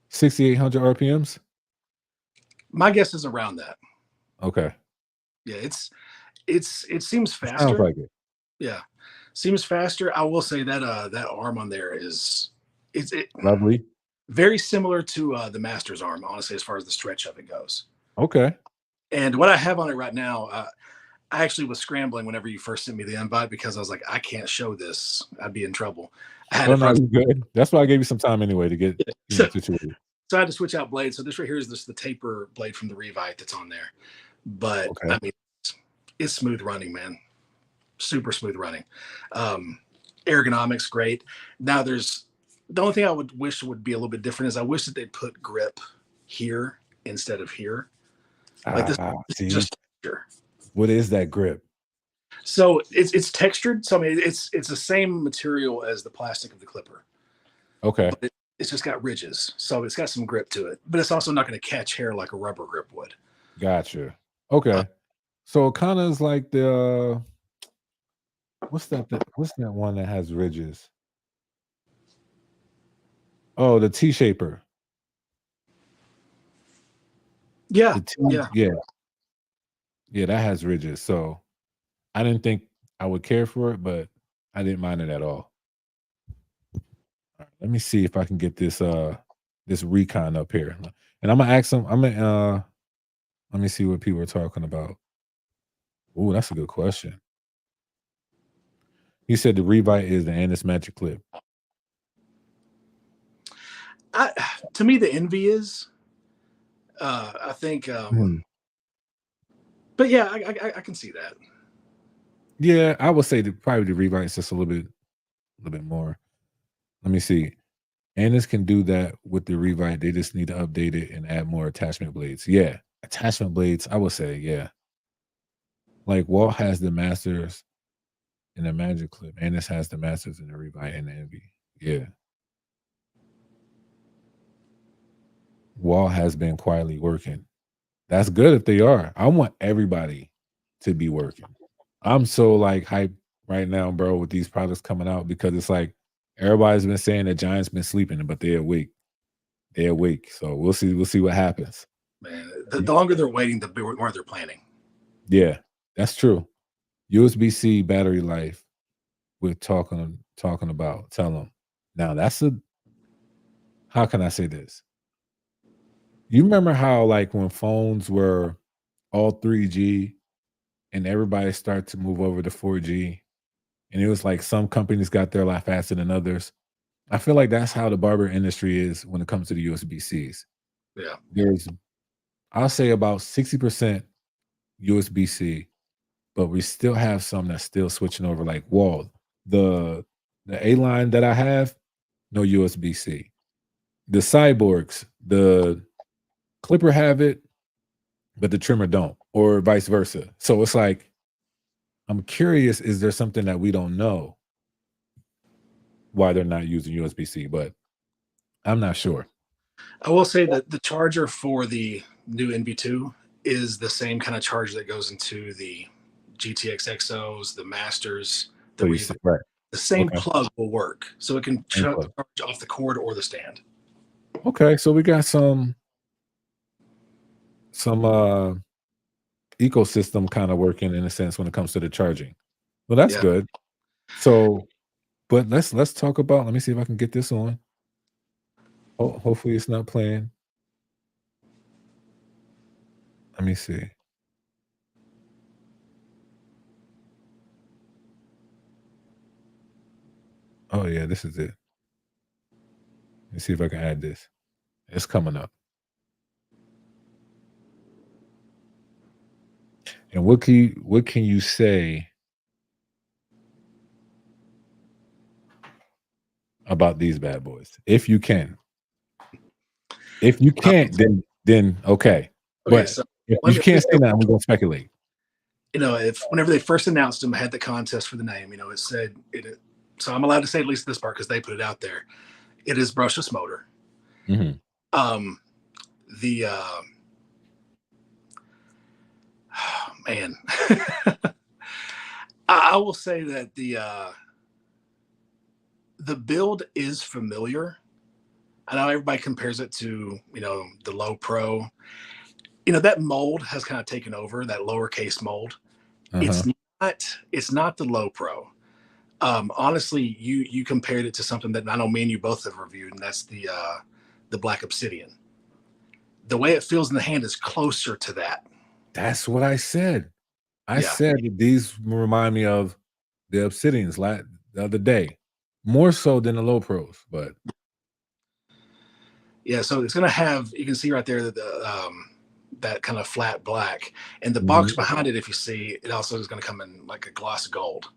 6,800 RPMs. My guess is around that. Okay. Yeah, it seems It sounds faster. like it. Yeah, seems faster. I will say that that arm on there is it Lovely. very similar to the Master's arm, honestly, as far as the stretch of it goes. Okay. And what I have on it right now, I actually was scrambling whenever you first sent me the invite because I was like, I can't show this. I'd be in trouble. I had Oh it no, front. you good. That's why I gave you some time anyway to get, So, situated. so I had to switch out blades. So this right here is the taper blade from the Revite that's on there. But Okay. I mean, it's smooth running, man. Super smooth running. Um, Ergonomics great. Now there's the only thing I would wish would be a little bit different is I wish that they'd put grip here instead of here. Like this is See, just here. what is that grip? So it's textured. So I mean it's the same material as the plastic of the clipper, Okay. but it's just got ridges. So it's got some grip to it. But it's also not going to catch hair like a rubber grip would. Gotcha. Uh, Okay. So it kind of is like the what's that one that has ridges? Oh, the T shaper. yeah, The T, yeah. yeah. Yeah, that has ridges. So I didn't think I would care for it, but I didn't mind it at all. Let me see if I can get this recon up here. And I'm gonna ask them, let me see what people are talking about. Oh, that's a good question. He said the Revite is the Andis Magic Clip. I, to me, the envy is. I think, Hmm. but yeah, I can see that. Yeah, I would say that probably the Revite is just a little bit more. Let me see. Andis can do that with the Revite. They just need to update it and add more attachment blades. Yeah, attachment blades. I would say, yeah. Like Walt has the Masters and the Magic Clip. Andis has the Masters and the Revite and the Envy. Yeah. Wall has been quietly working. That's good if they are. I want everybody. to be working. I'm so like hyped right now, bro, with these products coming out because it's like everybody's been saying the Giants been sleeping, but they're awake. They're awake. So we'll see. We'll see what happens. Man, the longer they're waiting, the more they're planning. Yeah, that's true. USB-C battery life. We're talking about. Tell them now. That's a. How can I say this? You remember how like when phones were all 3G and everybody started to move over to 4G, and it was like some companies got there a lot faster than others. I feel like that's how the barber industry is when it comes to the USB-Cs. Yeah. There's, I'll say about 60% USB-C, but we still have some that's still switching over. Like Wall, the the A line that I have, no USB-C. The cyborgs, the clipper have it, but the trimmer don't, or vice versa. So it's like I'm curious, is there something that we don't know why they're not using USB-C? But I'm not sure. I will say that the charger for the new NV2 is the same kind of charger that goes into the GTX Exos, the Masters, the So you Revo. see, right? The same Okay, plug will work, so it can same charge plug. off the cord or the stand. Okay, so we got some ecosystem kind of working in a sense when it comes to the charging. Well, that's Yeah. good. So, but let's talk about. Let me see if I can get this on. Hopefully, it's not playing. Let me see. Oh yeah, this is it. Let me see if I can add this. It's coming up. And what can you say about these bad boys, if you can? If you can't, then okay. Okay, But so if let you me can't say, say that, we're gonna speculate. if whenever they first announced them, had the contest for the name, it said it. So I'm allowed to say at least this part because they put it out there. It is brushless motor. Mhm. Um, the man, I will say that the build is familiar. I know everybody compares it to the low pro. That mold has kind of taken over, that lowercase mold. Uh-huh. It's not the low pro. Honestly, you compared it to something that I know me and you both have reviewed, and that's the Black Obsidian. The way it feels in the hand is closer to that. That's what I said. I Yeah, said that these remind me of the Obsidians the other day, more so than the low pros. But yeah. So it's gonna have, you can see right there that that kind of flat black, and the box mhm. behind it, if you see, it also is going to come in like a gloss gold.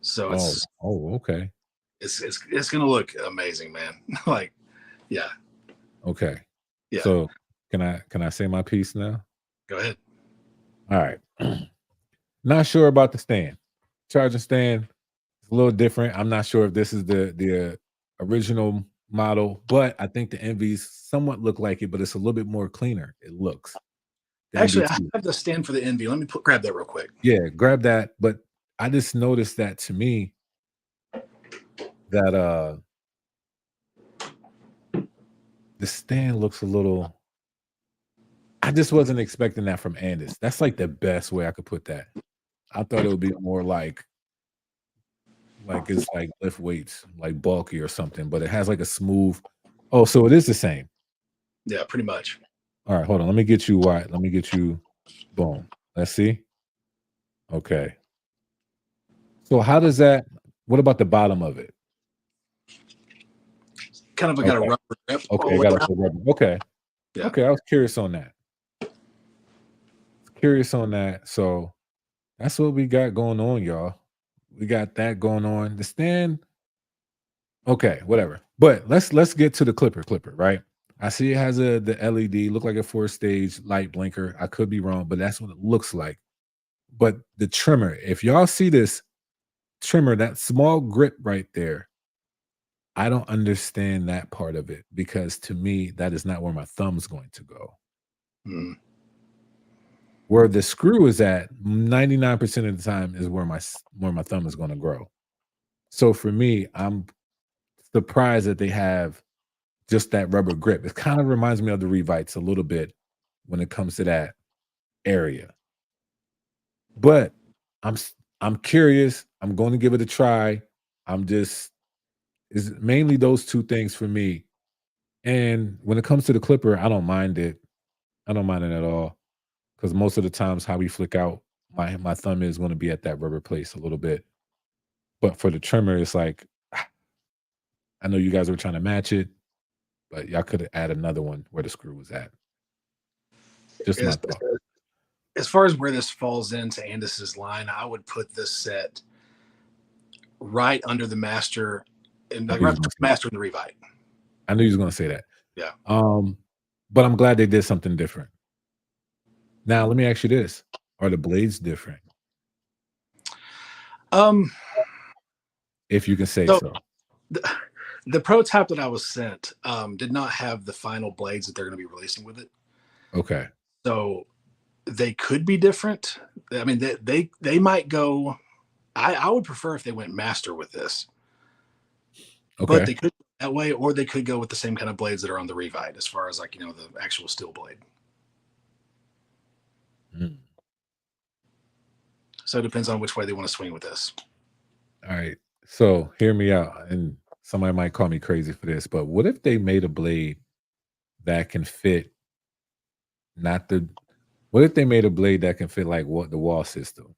So Oh, it's oh, okay, it's it's it's going to look amazing, man. Like, yeah, okay. yeah. So can I say my piece now? Go ahead. All right. Not sure about the stand. Charging stand is a little different. I'm not sure if this is the original model, but I think the Envies somewhat look like it, but it's a little bit more cleaner. It looks the Actually, I NV2. have the stand for the Envy. Let me grab that real quick. Yeah, grab that. But I just noticed that to me that the stand looks a little. I just wasn't expecting that from Andis. That's like the best way I could put that. I thought it would be more like it's like lift weights, like bulky or something, but it has like a smooth. Oh, so it is the same. Yeah, pretty much. All right, hold on. Let me get you wide. Let me get you. Boom. Let's see. Okay. So how does that? What about the bottom of it? Kind of got a Okay. rubber grip all Okay. the I way got a around. rubber. Okay. Yeah. Okay. I was curious on that. Curious on that. So that's what we got going on, y'all. We got that going on. The stand. Okay, whatever. But let's get to the clipper, right? I see it has the LED, look like a four stage light blinker. I could be wrong, but that's what it looks like. But the trimmer, if y'all see this trimmer, that small grip right there, I don't understand that part of it because to me, that is not where my thumb's going to go. Mm. Where the screw is at, 99% of the time is where my thumb is gonna grow. So for me, I'm surprised that they have just that rubber grip. It kind of reminds me of the Revites a little bit when it comes to that area. But I'm curious. I'm going to give it a try. I'm just is mainly those two things for me. And when it comes to the clipper, I don't mind it. I don't mind it at all because most of the times how we flick out, my thumb is going to be at that rubber place a little bit. But for the trimmer, it's like I know you guys were trying to match it, but y'all could add another one where the screw was at. Just my As, thought. as far as where this falls into Andis's line, I would put this set right under the master and I like knew you right was gonna between say the that. master and the Revite. I knew you was gonna say that. Yeah. Um, but I'm glad they did something different. Now, let me ask you this: are the blades different? Um. If you can say So so. the, the prototype that I was sent did not have the final blades that they're going to be releasing with it. Okay. So they could be different. I mean, they might go. I would prefer if they went master with this, but Okay. they could go that way, or they could go with the same kind of blades that are on the Revite, as far as like the actual steel blade. Mm. So it depends on which way they want to swing with this. All right. So hear me out, and somebody might call me crazy for this, but what if they made a blade that can fit not the what if they made a blade that can fit like what the wall system?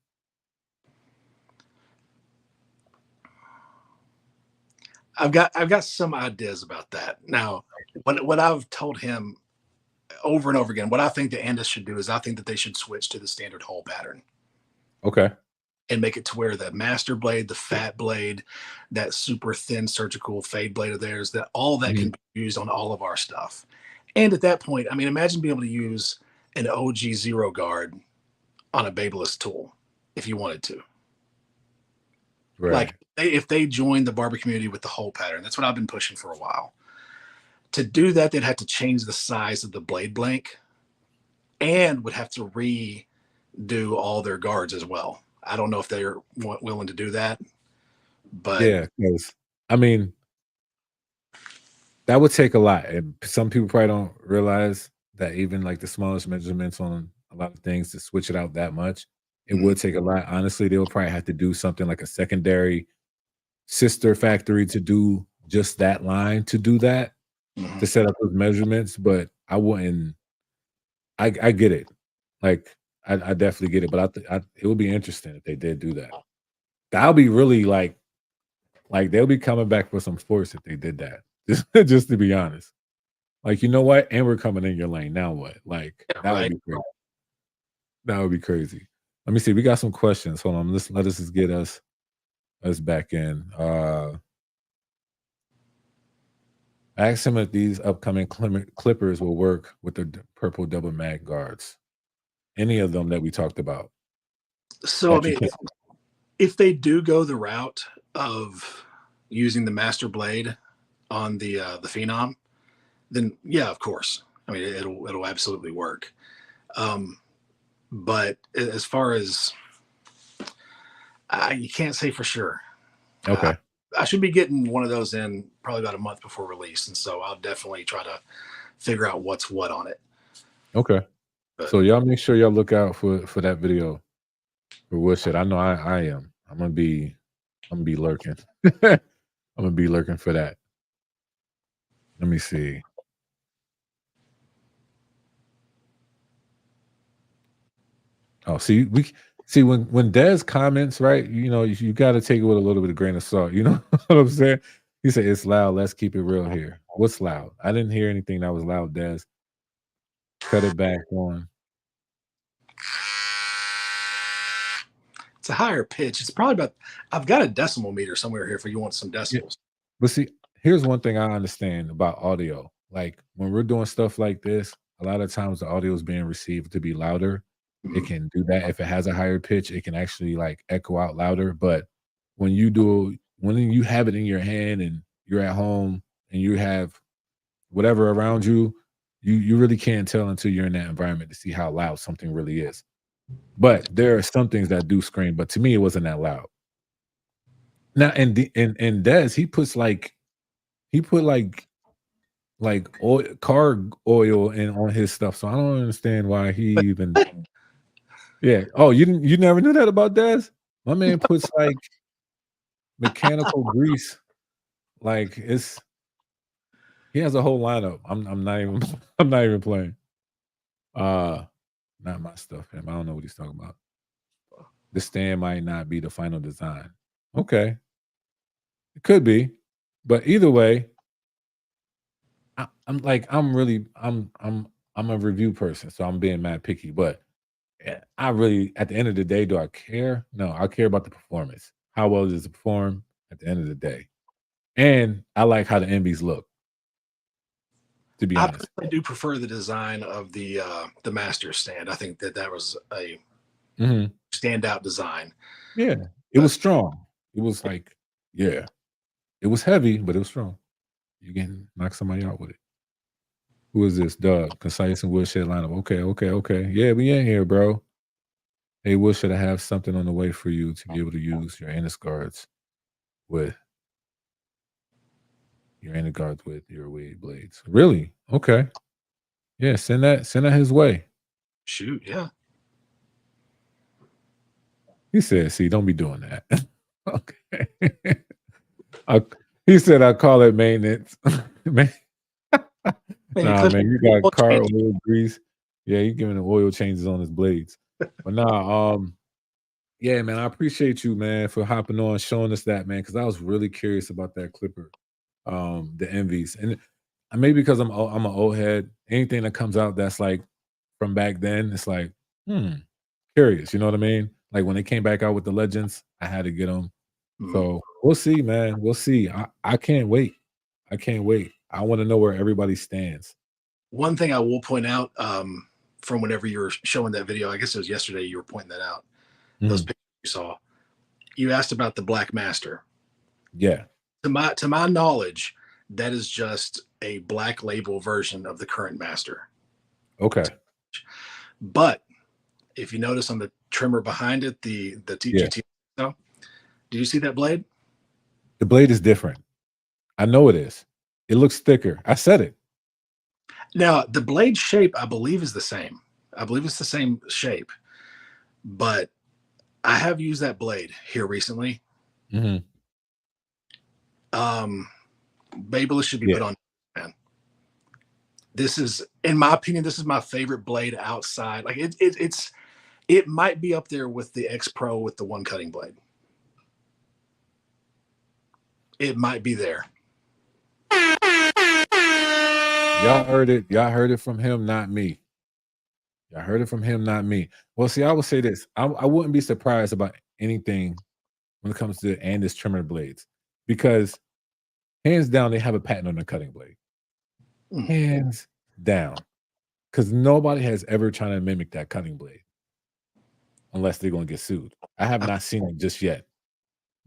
I've got some ideas about that. Now, what I've told him over and over again, what I think the Andis should do is I think that they should switch to the standard hole pattern Okay. and make it to where the master blade, the fat blade, that super thin surgical fade blade of theirs, that all that can Mhm. be used on all of our stuff. And at that point, I mean, imagine being able to use an OG zero guard on a babeless tool if you wanted to. Like Right. if they joined the barber community with the hole pattern, that's what I've been pushing for a while. To do that, they'd have to change the size of the blade blank and would have to redo all their guards as well. I don't know if they're willing to do that, but Yeah, because I mean, that would take a lot, and some people probably don't realize that even like the smallest measurements on a lot of things to switch it out that much, it mm, would take a lot. Honestly, they'll probably have to do something like a secondary sister factory to do just that line to do that, mhm. to set up those measurements, but I wouldn't I get it. Like, I definitely get it, but it would be interesting if they did do that. That'll be really like, they'll be coming back for some force if they did that. Just to be honest. Like, you know what? And we're coming in your lane. Now what? Like, Yeah, that would right. be crazy. That would be crazy. Let me see. We got some questions. Hold on. Let us just get us back in. Ask him if these upcoming clippers will work with the purple double mag guards. Any of them that we talked about So I that you mean, can. if they do go the route of using the master blade on the Phenom, then yeah, of course. I mean, it'll absolutely work. Um, but as far as you can't say for sure. I, Okay. I should be getting one of those in probably about a month before release, and so I'll definitely try to figure out what's what on it. Okay. But So y'all make sure y'all look out for that video for Woodshit. I know I am. I'm gonna be lurking. I'm gonna be lurking for that. Let me see. Oh, see, we see when Des comments, right? You know, you got to take it with a little bit of grain of salt. You know what I'm saying? He said it's loud. Let's keep it real here. What's loud? I didn't hear anything that was loud. Des, cut it back on. it's a higher pitch. It's probably about. I've got a decimal meter somewhere here if you want some Yeah, decibels. but see, here's one thing I understand about audio. Like when we're doing stuff like this, a lot of times the audio is being received to be louder. It Mhm. can do that if it has a higher pitch. It can actually like echo out louder. But when you have it in your hand and you're at home and you have whatever around you, you really can't tell until you're in that environment to see how loud something really is. But there are some things that do scream, but to me, it wasn't that loud. Now, and Des, he put oil, car oil in on his stuff, so I don't understand why he even. Yeah. Oh, you never knew that about Des? My man puts like mechanical grease, like it's he has a whole lineup. I'm not even I'm not even playing. Uh Not my stuff, him. I don't know what he's talking about. The stand might not be the final design. Okay. It could be. But either way, I'm like, I'm a review person, so I'm being mad picky. But I really, at the end of the day, do I care? No, I care about the performance. How well does it perform at the end of the day? And I like how the MBs look, to be I honest. personally do prefer the design of the master stand. I think that that was a Mhm. standout design. Yeah. It But was strong. It was like, yeah, it was heavy, but it was strong. You can knock somebody out with it. Who is this? Doug. Concise and Woodshed lineup. Okay, okay, okay. Yeah, we in here, bro. Hey, Woodshed, I have something on the way for you to be able to use your Andis guards with your weight blades. Really? Okay. Yeah, send that his way. shoot, yeah. He said, see, don't be doing that. Okay. I, he said I call it maintenance. Man, Man, nah, Cliff, man, you got oil car change. oil grease. Yeah, you giving the oil changes on his blades. But nah, yeah, man, I appreciate you, man, for hopping on, showing us that, man, because I was really curious about that Clipper, the envies, and maybe because I'm an old head. Anything that comes out that's like from back then, it's like, hmm, curious. You know what I mean? Like when they came back out with the legends, I had to get them. Mhm. So we'll see, man. We'll see. I can't wait. I can't wait. I want to know where everybody stands. One thing I will point out from whenever you were showing that video, I guess it was yesterday you were pointing that out, those Mhm. pictures you saw. You asked about the Black Master. Yeah. To my knowledge, that is just a black label version of the current master. Okay. But if you notice on the trimmer behind it, the Yeah. TGT, do you see that blade? The blade is different. I know it is. It looks thicker. I said it. Now the blade shape, I believe, is the same. I believe it's the same shape, but I have used that blade here recently. Mhm. Um, Babeless should be Yeah. put on. Man, this is, in my opinion, this is my favorite blade outside. Like it might be up there with the X Pro with the one cutting blade. It might be there. Y'all heard it. Y'all heard it from him, not me. Y'all heard it from him, not me. Well, see, I would say this. I wouldn't be surprised about anything when it comes to Andis trimmer blades because hands down, they have a patent on the cutting blade. Mm. Hands down. Because nobody has ever tried to mimic that cutting blade unless they're going to get sued. I have not seen it just yet.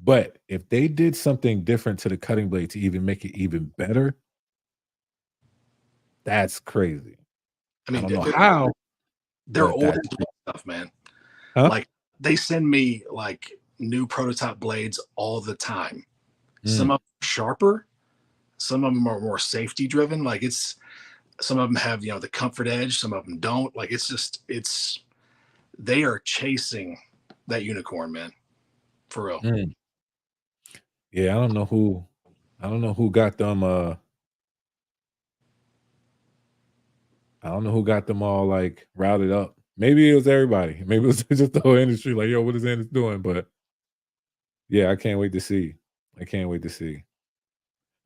But if they did something different to the cutting blade to even make it even better, that's crazy. I I mean, don't know how, they're but that's ordering stuff, man. huh? Like they send me like new prototype blades all the time. Some Mm, of them are sharper, some of them are more safety driven. Like it's some of them have the comfort edge, some of them don't. Like it's they are chasing that unicorn, man, for real. mm. Yeah, I don't know who got them I don't know who got them all like routed up. Maybe it was everybody. Maybe it was just the whole industry. Like, yo, what is Andis doing? But yeah, I can't wait to see. I can't wait to see.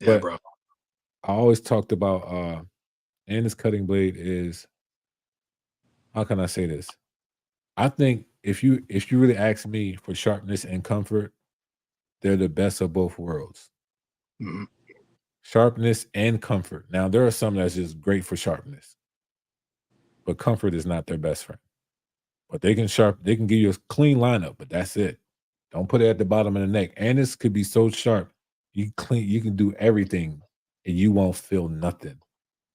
Yeah, But bro. I always talked about Andis cutting blade is how can I say this? I think if you really ask me for sharpness and comfort, they're the best of both worlds. Mhm. Sharpness and comfort. Now there are some that's just great for sharpness, but comfort is not their best friend. But they can give you a clean lineup, but that's it. Don't put it at the bottom of the neck. And this could be so sharp, you can do everything and you won't feel nothing.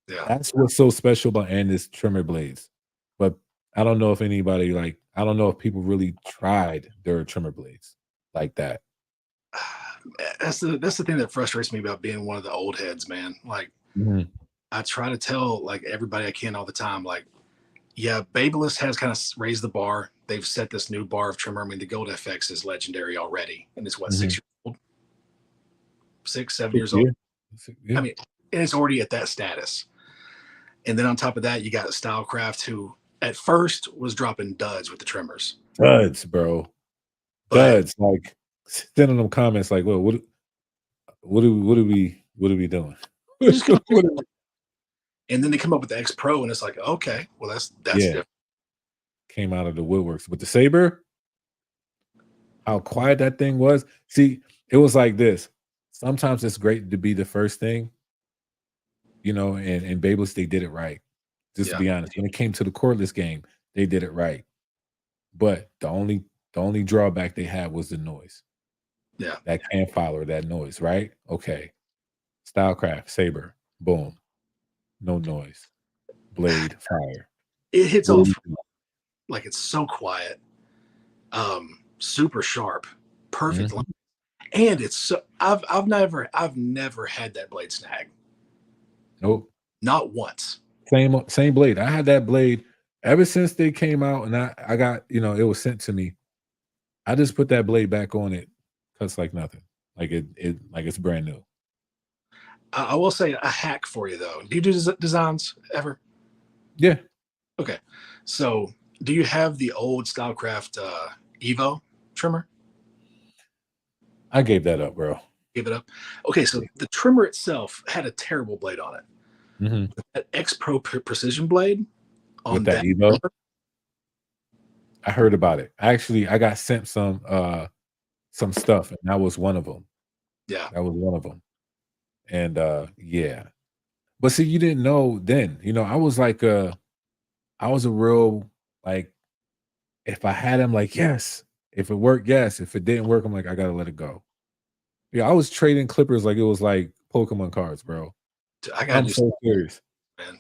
Yeah. That's what's so special about Andis trimmer blades. But I don't know if anybody like I don't know if people really tried their trimmer blades like that. That's the thing that frustrates me about being one of the old heads, man. Like Mhm, I try to tell like everybody I can all the time, like, yeah, Babyliss has kind of raised the bar. They've set this new bar of trimmer. I mean, the Gold FX is legendary already, and it's what, mhm. 6 years old, 6, 7 years old. Yeah. I Yeah. mean, and it's already at that status. And then on top of that, you got Stylecraft, who at first was dropping duds with the trimmers, Duds, bro. but Duds. Like sending them comments like, well, what are we doing? just come, What are we- and then they come up with the X Pro, and it's like, okay, well that's yeah, different. came out of the woodworks. With the Saber, how quiet that thing was. See, it was like this. Sometimes it's great to be the first thing, and Babeless, they did it right. Just to Yeah, be honest. When it came to the cordless game, they did it right. But the only drawback they had was the noise. yeah. That can follow that noise, right? Okay. Stylecraft, Saber, boom, no noise. Blade, fire. It hits What all do you through. think? Like it's so quiet, super sharp, perfect line. Mhm. And it's so I've never had that blade snag, Nope. not once. Same blade. I had that blade ever since they came out, and I got, it was sent to me. I just put that blade back on it, cuts like nothing. Like it like it's brand new. I will say a hack for you though. Do you do designs ever? Yeah, Okay, so do you have the old Stylecraft Evo trimmer? I gave that up, bro. Give it up. Okay, so Yeah. the trimmer itself had a terrible blade on it. Mhm. That X Pro precision blade With on that that Evo, trimmer, I heard about it. Actually, I got sent some stuff, and that was one of them. yeah, That was one of them. And yeah. But see, you didn't know then. I was like I was a real like if I had him like yes. If it worked, yes. If it didn't work, I'm like, I gotta let it go. Yeah, I was trading clippers like it was like Pokemon cards, bro. I gotta I'm do so something, serious. man.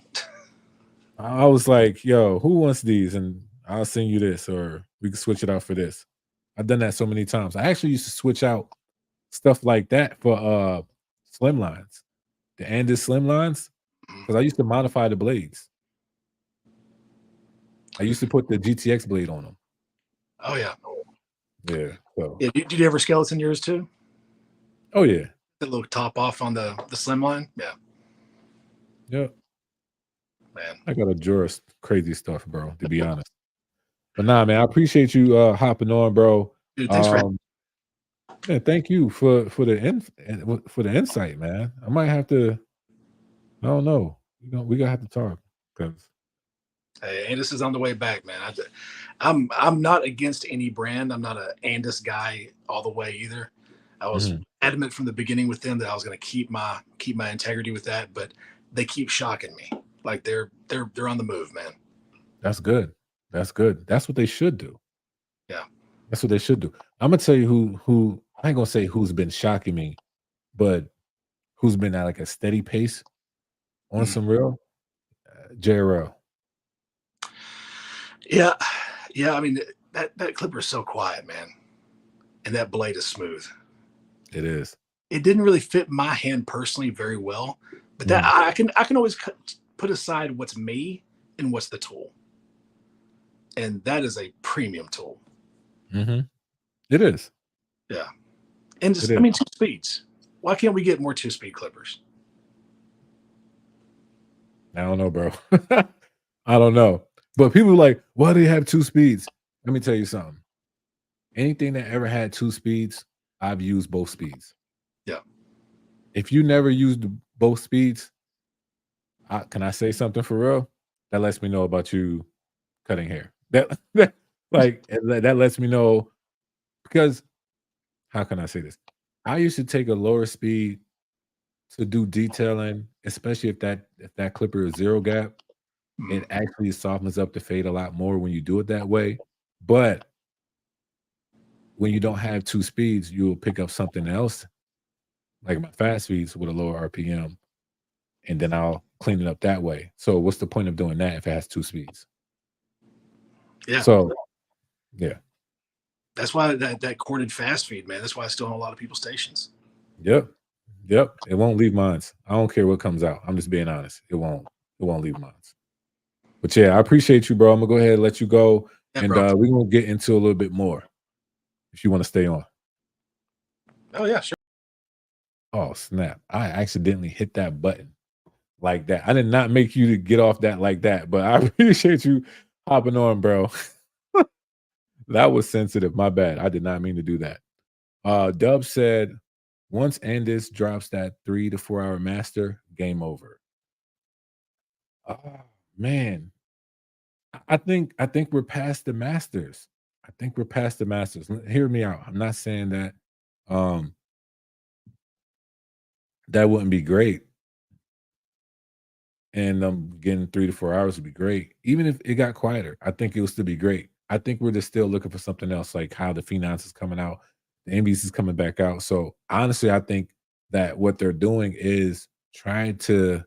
I was like, yo, who wants these? And I'll send you this, or we can switch it out for this. I've done that so many times. I actually used to switch out stuff like that for slim lines, the Andis slim lines, because I used to modify the blades. I used to put the GTX blade on them. Oh yeah, Yeah. So yeah. Did you ever skeleton yours too? oh yeah. The little top off on the slim line. Yeah, Yeah. man. I got a Juris crazy stuff, bro, to be honest. But nah, man, I appreciate you hopping on, bro. Dude, thanks for. Um, man, thank you for the insight, man. I might have to. I don't know. We gonna have to talk because. Hey, Andis is on the way back, man. I'm not against any brand. I'm not a Andis guy all the way either. I was Mhm. adamant from the beginning with them that I was going to keep my integrity with that, but they keep shocking me. Like they're on the move, man. That's good. That's good. That's what they should do. Yeah. That's what they should do. I'm gonna tell you who I ain't gonna say who's been shocking me, but who's been at like a steady pace on Mhm. some real JRL. Yeah. Yeah. I mean that clipper is so quiet, man, and that blade is smooth. It is. It didn't really fit my hand personally very well, but that Mm. I can always put aside what's me and what's the tool, and that is a premium tool. Mhm. It is. Yeah. And It just, I is. mean, 2 speeds. Why can't we get more 2-speed clippers? I don't know, bro. I don't know. But people are like, why do they have 2 speeds? Let me tell you something. Anything that ever had 2 speeds, I've used both speeds. Yeah. If you never used both speeds, can I say something for real? That lets me know about you cutting hair. That lets me know because how can I say this? I used to take a lower speed to do detailing, especially if that clipper is zero gap. It Mm. actually softens up the fade a lot more when you do it that way. But when you don't have 2 speeds, you'll pick up something else, like my fast speeds with a lower RPM, and then I'll clean it up that way. So what's the point of doing that if it has 2 speeds? Yeah. So Yeah. That's why that corded fast feed, man. That's why it's still on a lot of people's stations. Yep. Yep. It won't leave mine. I don't care what comes out. I'm just being honest. It won't. It won't leave mine. But yeah, I appreciate you, bro. I'm gonna go ahead and let you go, Yeah, and bro. we're gonna get into a little bit more if you want to stay on. Oh yeah, sure. Oh snap! I accidentally hit that button like that. I did not make you to get off that like that, but I appreciate you hopping on, bro. That was sensitive. My bad. I did not mean to do that. Dub said, once Andis drops that 3 to 4 hour master, game over. Oh man, I think we're past the masters. I think we're past the masters. Hear me out. I'm not saying that um that wouldn't be great. And getting 3 to 4 hours would be great. Even if it got quieter, I think it would still be great. I think we're just still looking for something else, like how the Phenons is coming out, the MVs is coming back out. So honestly, I think that what they're doing is trying to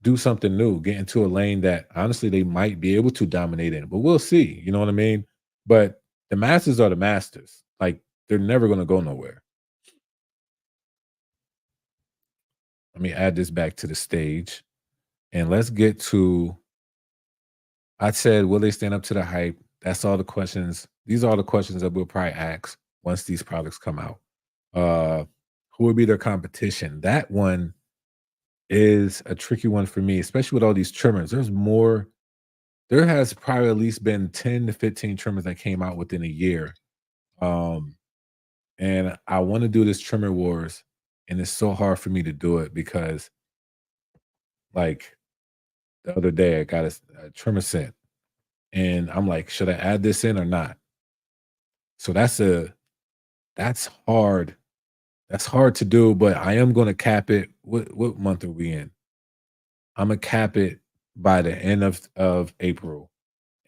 do something new, get into a lane that honestly they might be able to dominate in, but we'll see. You know what I mean? But the masters are the masters. Like they're never going to go nowhere. Let me add this back to the stage and let's get to. I said, will they stand up to the hype? That's all the questions. These are all the questions that we'll probably ask once these products come out. Uh, who will be their competition? That one is a tricky one for me, especially with all these trimmers. There's more. There has probably at least been 10 to 15 trimmers that came out within a year. Um, and I want to do this trimmer wars, and it's so hard for me to do it because, like the other day, I got a trimmer sent, and I'm like, should I add this in or not? So that's hard. That's hard to do, but I am gonna cap it. What month are we in? I'm gonna cap it by the end of April,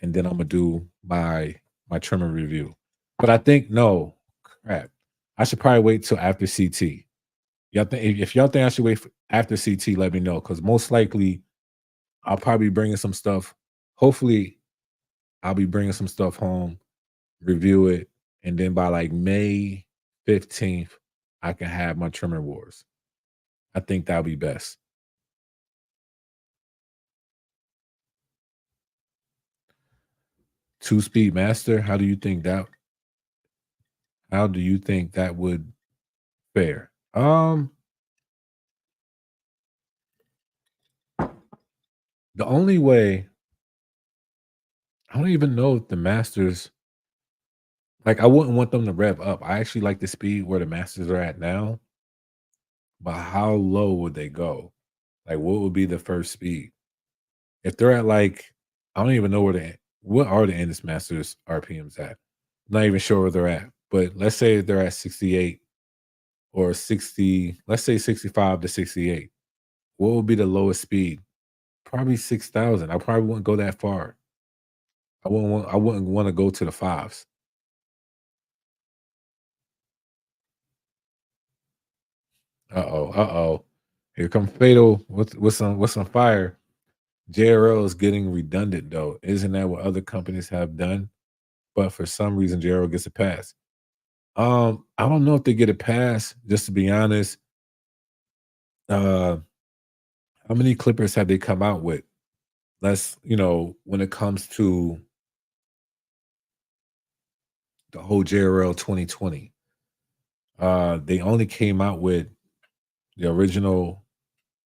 and then I'm gonna do my trimmer review. But I think no, crap. I should probably wait till after CT. Y'all think if y'all think I should wait for after CT, let me know because most likely I'll probably be bringing some stuff. Hopefully, I'll be bringing some stuff home, review it, and then by like May 15th, I can have my trimmer wars. I think that'll be best. Two speed master. How do you think that would fare? The only way I don't even know if the masters like I wouldn't want them to rev up. I actually like the speed where the masters are at now, but how low would they go? Like what would be the first speed? If they're at like I don't even know what are the Andis Masters RPMs at? I'm not even sure where they're at. But let's say they're at 68 or 60, let's say 65 to 68. What would be the lowest speed? Probably 6,000. I probably wouldn't go that far. I wouldn't want to go to the fives. Uh-oh, uh-oh. Here comes Fatal with some fire. JRL is getting redundant though. Isn't that what other companies have done? But for some reason JRL gets a pass. I don't know if they get a pass, just to be honest. Uh how many clippers have they come out with? When it comes to the whole JRL 2020, they only came out with the original,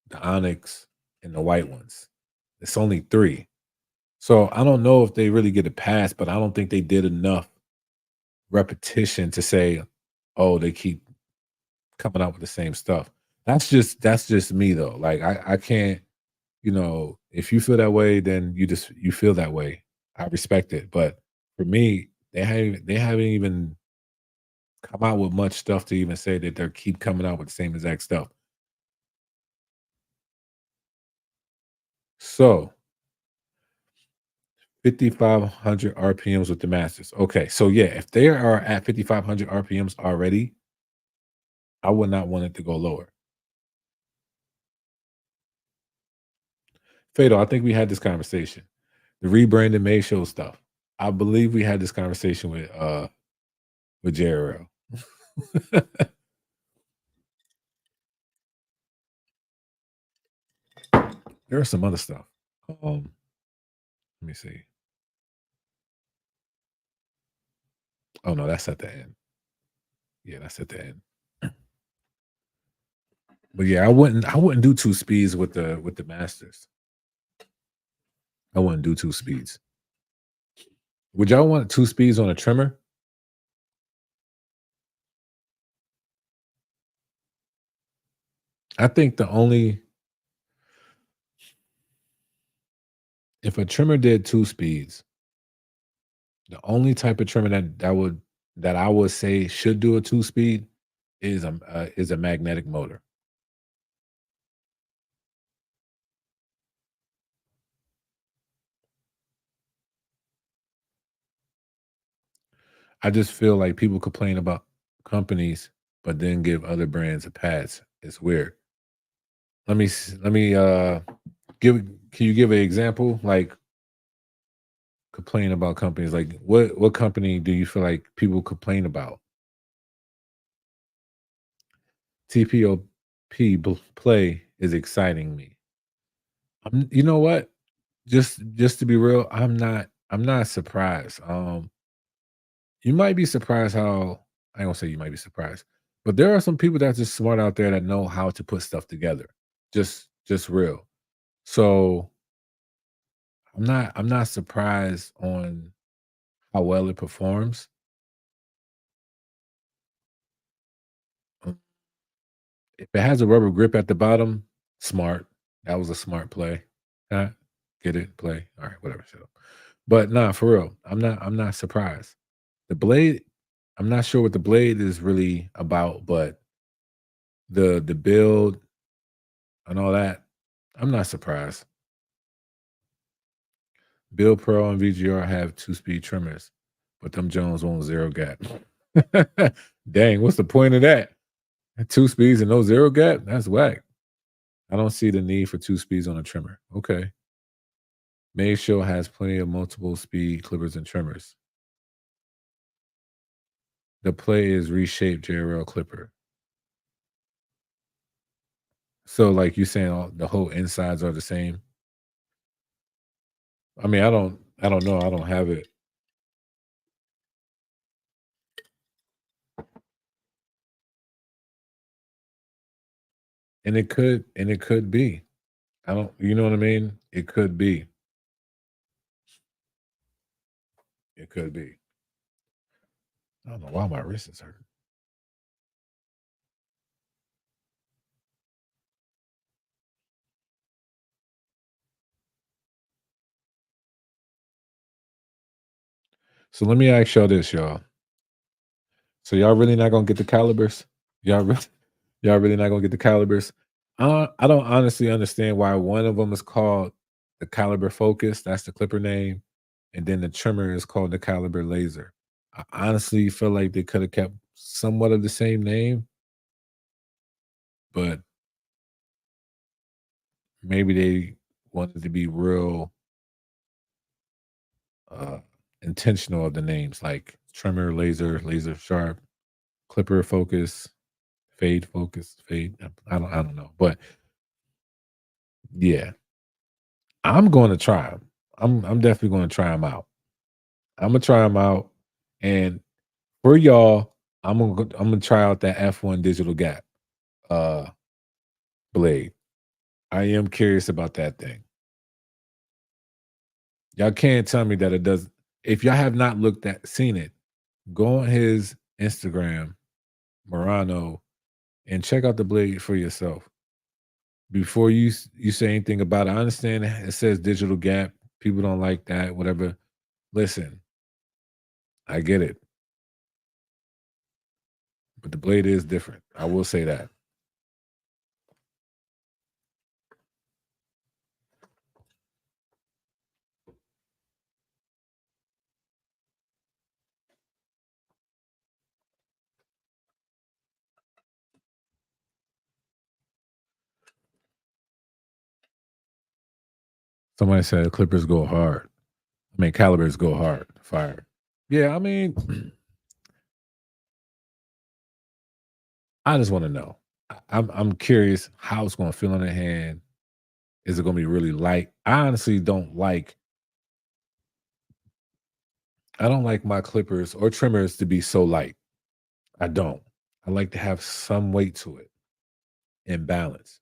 the Onyx, and the white ones. It's only three. So I don't know if they really get a pass, but I don't think they did enough repetition to say, oh, they keep coming out with the same stuff. That's just me though. Like I can't, if you feel that way, then you feel that way. I respect it. But for me, they haven't even come out with much stuff to even say that they keep coming out with the same exact stuff. So 5,500 RPMs with the masters. Okay, so yeah, if they are at 5,500 RPMs already, I would not want it to go lower. Fatal, I think we had this conversation. The rebranding may show stuff. I believe we had this conversation with JRL. There was some other stuff. Let me see. Oh no, that's at the end. Yeah, that's at the end. But yeah, I wouldn't do two speeds with the masters. I wouldn't do two speeds. Would y'all want two speeds on a trimmer? I think the only if a trimmer did two speeds, the only type of trimmer that I would say should do a two speed is a magnetic motor. I just feel like people complain about companies, but then give other brands a pass. It's weird. Let me give. Can you give an example? Like complain about companies. Like what company do you feel like people complain about? Play is exciting me. You know what? Just to be real, I'm not surprised. You might be surprised how I ain't gonna say you might be surprised, but there are some people that's just smart out there that know how to put stuff together. Just real. So I'm not surprised on how well it performs. Um, If it has a rubber grip at the bottom, smart. That was a smart play. Get it? Play. All right, whatever. Shut up. But nah, for real, I'm not surprised. The blade, I'm not sure what the blade is really about, but the build and all that, I'm not surprised. Build Pro and VGR have two-speed trimmers, but them Jones won't zero gap. Dang, what's the point of that? Two speeds and no zero gap? That's whack. I don't see the need for two speeds on a trimmer. Okay. May Show has plenty of multiple speed clippers and trimmers. The play is reshaped JRL clipper. So, like you saying, the whole insides are the same. I mean, I don't know. I don't have it, and it could be. I don't. You know what I mean? It could be. It could be. I don't know why my wrist is hurting. So let me ask y'all this, y'all. So y'all really not gonna get the calibers? Y'all really, y'all really not gonna get the calibers? I don't honestly understand why one of them is called the caliber focus. That's the clipper name, and then the trimmer is called the caliber laser. I honestly feel like they could have kept somewhat of the same name, but maybe they wanted to be real uh intentional of the names, like trimmer, laser, laser sharp, clipper focus, fade. I don't know, but yeah, I'm going to try them. I'm definitely going to try them out. I'm gonna try them out, and for y'all, I'm gonna try out that F1 digital gap uh blade. I am curious about that thing. Y'all can't tell me that it does. If y'all have not seen it, go on his Instagram, Morano, and check out the blade for yourself before you say anything about it. I understand it says digital gap. People don't like that. Whatever. Listen, I get it, but the blade is different. I will say that. Somebody said clippers go hard. I mean, calibers go hard. Fire. Yeah, I mean, I just want to know. I'm curious how it's going to feel in the hand. Is it going to be really light? I honestly don't like. I don't like my clippers or trimmers to be so light. I don't. I like to have some weight to it and balance.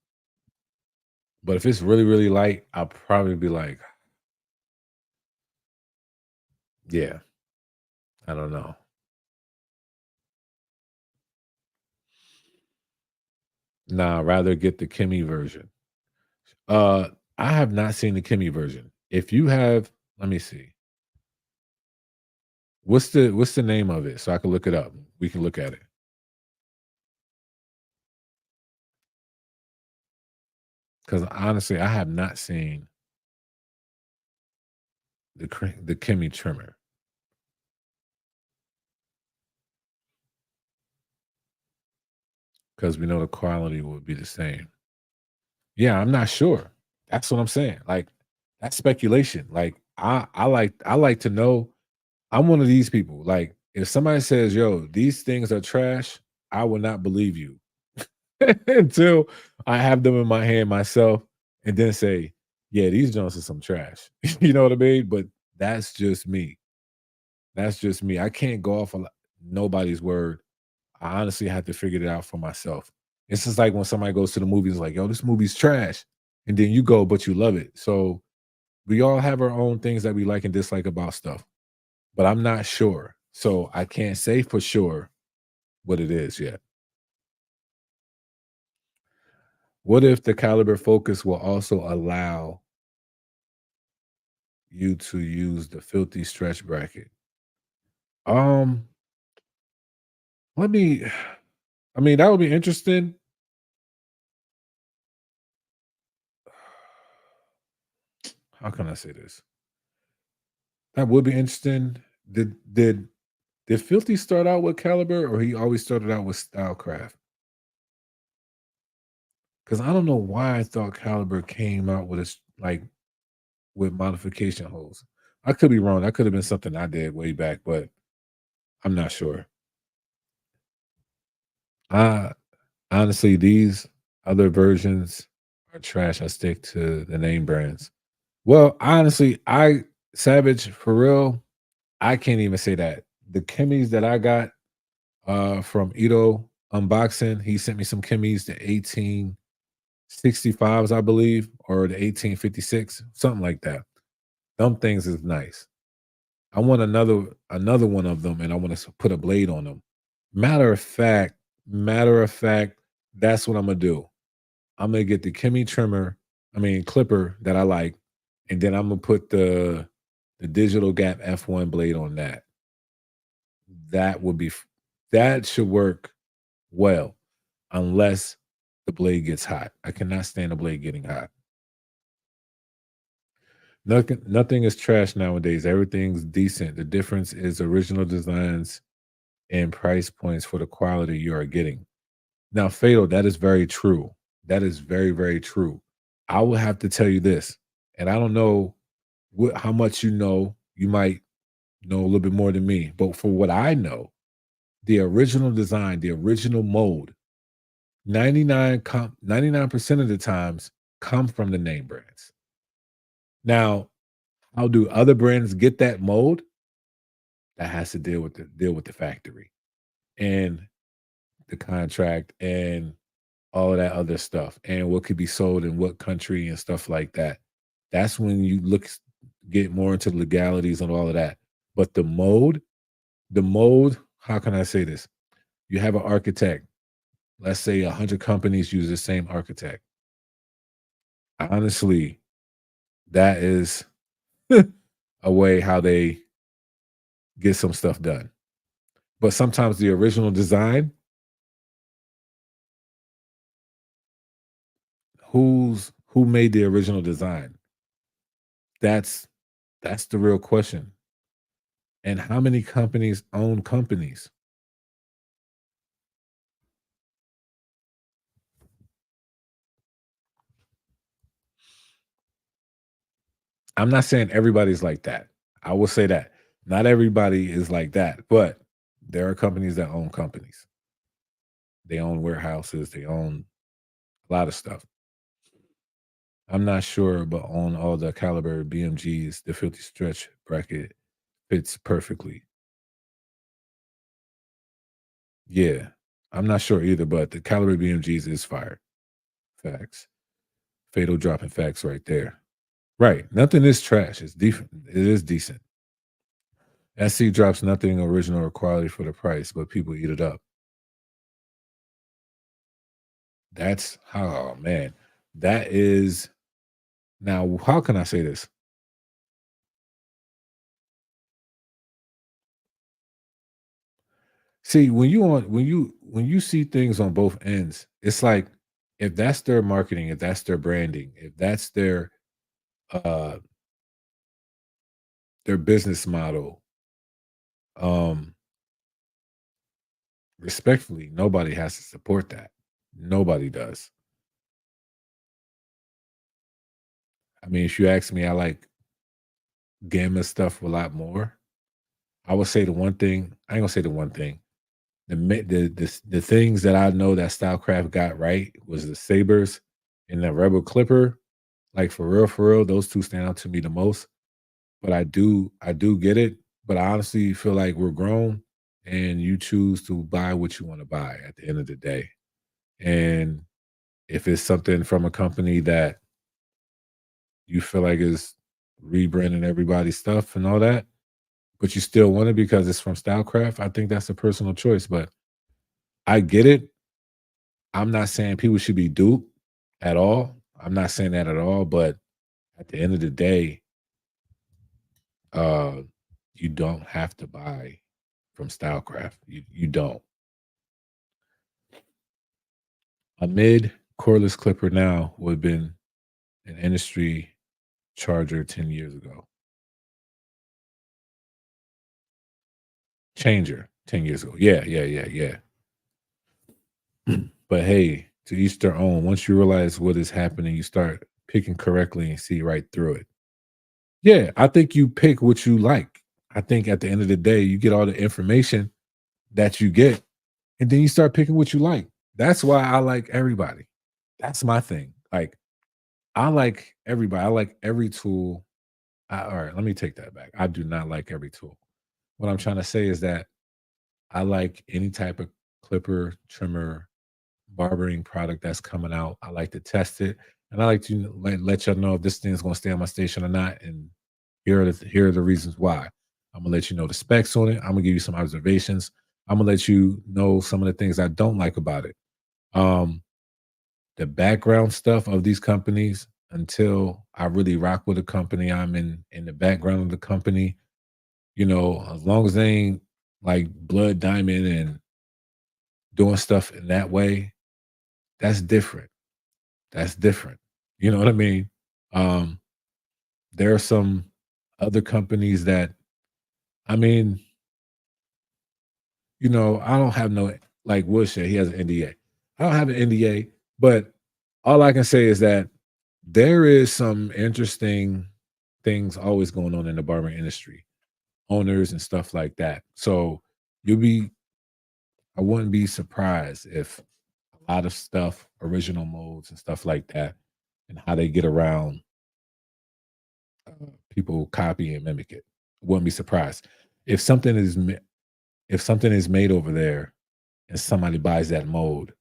But if it's really, really light, I'll probably be like, yeah, I don't know. Nah, rather get the Kimmy version. Uh, I have not seen the Kimmy version. If you have, let me see. What's the name of it so I can look it up? We can look at it. Because honestly, I have not seen the Kimmy trimmer because we know the quality would be the same. Yeah, I'm not sure. That's what I'm saying. Like that's speculation. Like I like to know. I'm one of these people. Like if somebody says, "Yo, these things are trash," I will not believe you until I have them in my hand myself, and then say, "Yeah, these joints are some trash." You know what I mean? But that's just me. That's just me. I can't go off of nobody's word. I honestly have to figure it out for myself. It's just like when somebody goes to the movies, like, "Yo, this movie's trash," and then you go, but you love it. So we all have our own things that we like and dislike about stuff, but I'm not sure. So I can't say for sure what it is yet. What if the caliber focus will also allow you to use the filthy stretch bracket? Um, let me I mean, that would be interesting. How can I say this? That would be interesting. Did Filthy start out with Caliber or he always started out with Stylecraft? Because I don't know why I thought Caliber came out with like with modification holes. I could be wrong. That could have been something I did way back, but I'm not sure. I honestly, these other versions are trash. I stick to the name brands. Well, honestly, I Savage for real. I can't even say that. The Kimmys that I got from Ito Unboxing, he sent me some Kimmys, the 1865s, I believe, or the 1856, something like that. Them things is nice. I want another one of them, and I want to put a blade on them. Matter of fact, that's what I'm gonna do. I'm gonna get the Kimmy trimmer, I mean clipper that I like, and then I'm gonna put the digital gap F1 blade on that. That would be that should work well, unless the blade gets hot. I cannot stand the blade getting hot. Nothing is trash nowadays. Everything's decent. The difference is original designs and price points for the quality you are getting. Now, Fatal, that is very true. That is very, very true. I will have to tell you this, and I don't know how much you know. You might know a little bit more than me, but for what I know, the original design, the original mold, 99% of the times come from the name brands. Now, how do other brands get that mold? That has to deal with the factory and the contract and all of that other stuff and what could be sold in what country and stuff like that. That's when you get more into the legalities and all of that. But the mold, how can I say this? You have an architect. Let's say 100 companies use the same architect. Honestly, that is a way how they get some stuff done. But sometimes the original design, who made the original design? That's that's the real question. And how many companies own companies? I'm not saying everybody's like that. I will say that. Not everybody is like that, but there are companies that own companies. They own warehouses, they own a lot of stuff. I'm not sure, but on all the caliber BMGs, the 50 stretch bracket fits perfectly. Yeah. I'm not sure either, but the caliber BMGs is fire. Facts. Fatal dropping facts right there. Right. Nothing is trash. It's decent. It is decent. SC drops nothing original or quality for the price, but people eat it up. That's how, man. That is now. How can I say this? See, when you see things on both ends, it's like if that's their marketing, if that's their branding, if that's uh their business model, um, respectfully, nobody has to support that. Nobody does. I mean, if you ask me, I like gamma stuff a lot more. I would say the one thing, I ain't gonna say the one thing. The things that I know that Stylecraft got right was the Sabers and the Rebel Clipper. Like for real, those two stand out to me the most. But I do get it. But I honestly feel like we're grown and you choose to buy what you want to buy at the end of the day. And if it's something from a company that you feel like is rebranding everybody's stuff and all that, but you still want it because it's from Stylecraft, I think that's a personal choice. But I get it. I'm not saying people should be duped at all. I'm not saying that at all. But at the end of the day, uh, you don't have to buy from Stylecraft. You don't. A mid cordless clipper now would have been an industry charger 10 years ago. Changer 10 years ago. Yeah, yeah, yeah, yeah. But hey, to each their own. Once you realize what is happening, you start picking correctly and see right through it. Yeah, I think you pick what you like. I think at the end of the day, you get all the information that you get, and then you start picking what you like. That's why I like everybody. That's my thing. Like, I like everybody. I like every tool. All right, let me take that back. I do not like every tool. What I'm trying to say is that I like any type of clipper, trimmer, barbering product that's coming out. I like to test it, and I like to let y'all know if this thing's going to stay on my station or not. And here are the reasons why. I'm gonna let you know the specs on it. I'm gonna give you some observations. I'm gonna let you know some of the things I don't like about it. Um, the background stuff of these companies. Until I really rock with a company, I'm in the background of the company. As long as they ain't like blood diamond and doing stuff in that way, that's different. That's different. You know what I mean? Um, there are some other companies that, I mean, I don't have no, like Woodshare, he has an NDA. I don't have an NDA, but all I can say is that there is some interesting things always going on in the barbering industry, owners and stuff like that. So you'll be, I wouldn't be surprised if a lot of stuff, original molds and stuff like that, and how they get around people copy and mimic it. Wouldn't be surprised if something is made over there and somebody buys that mold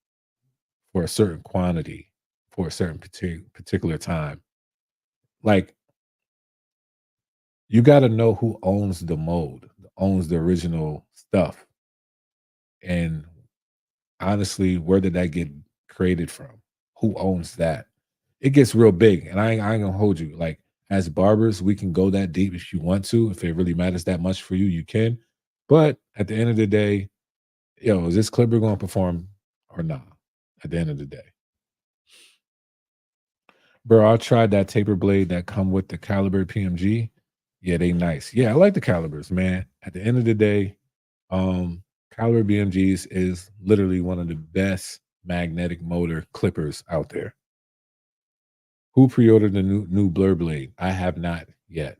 for a certain quantity for a certain particular time. Like, you got to know who owns the mold, owns the original stuff, and honestly, where did that get created from? Who owns that? It gets real big, and I ain't gonna hold you. Like, as barbers, we can go that deep if you want to. If it really matters that much for you, you can. But at the end of the day, is this clipper going to perform or not? At the end of the day, bro, I tried that taper blade that come with the caliber PMG. Yeah, they nice. Yeah, I like the calibers, man. At the end of the day, um, caliber BMGs is literally one of the best magnetic motor clippers out there. Who pre-ordered the new Blur blade? I have not yet.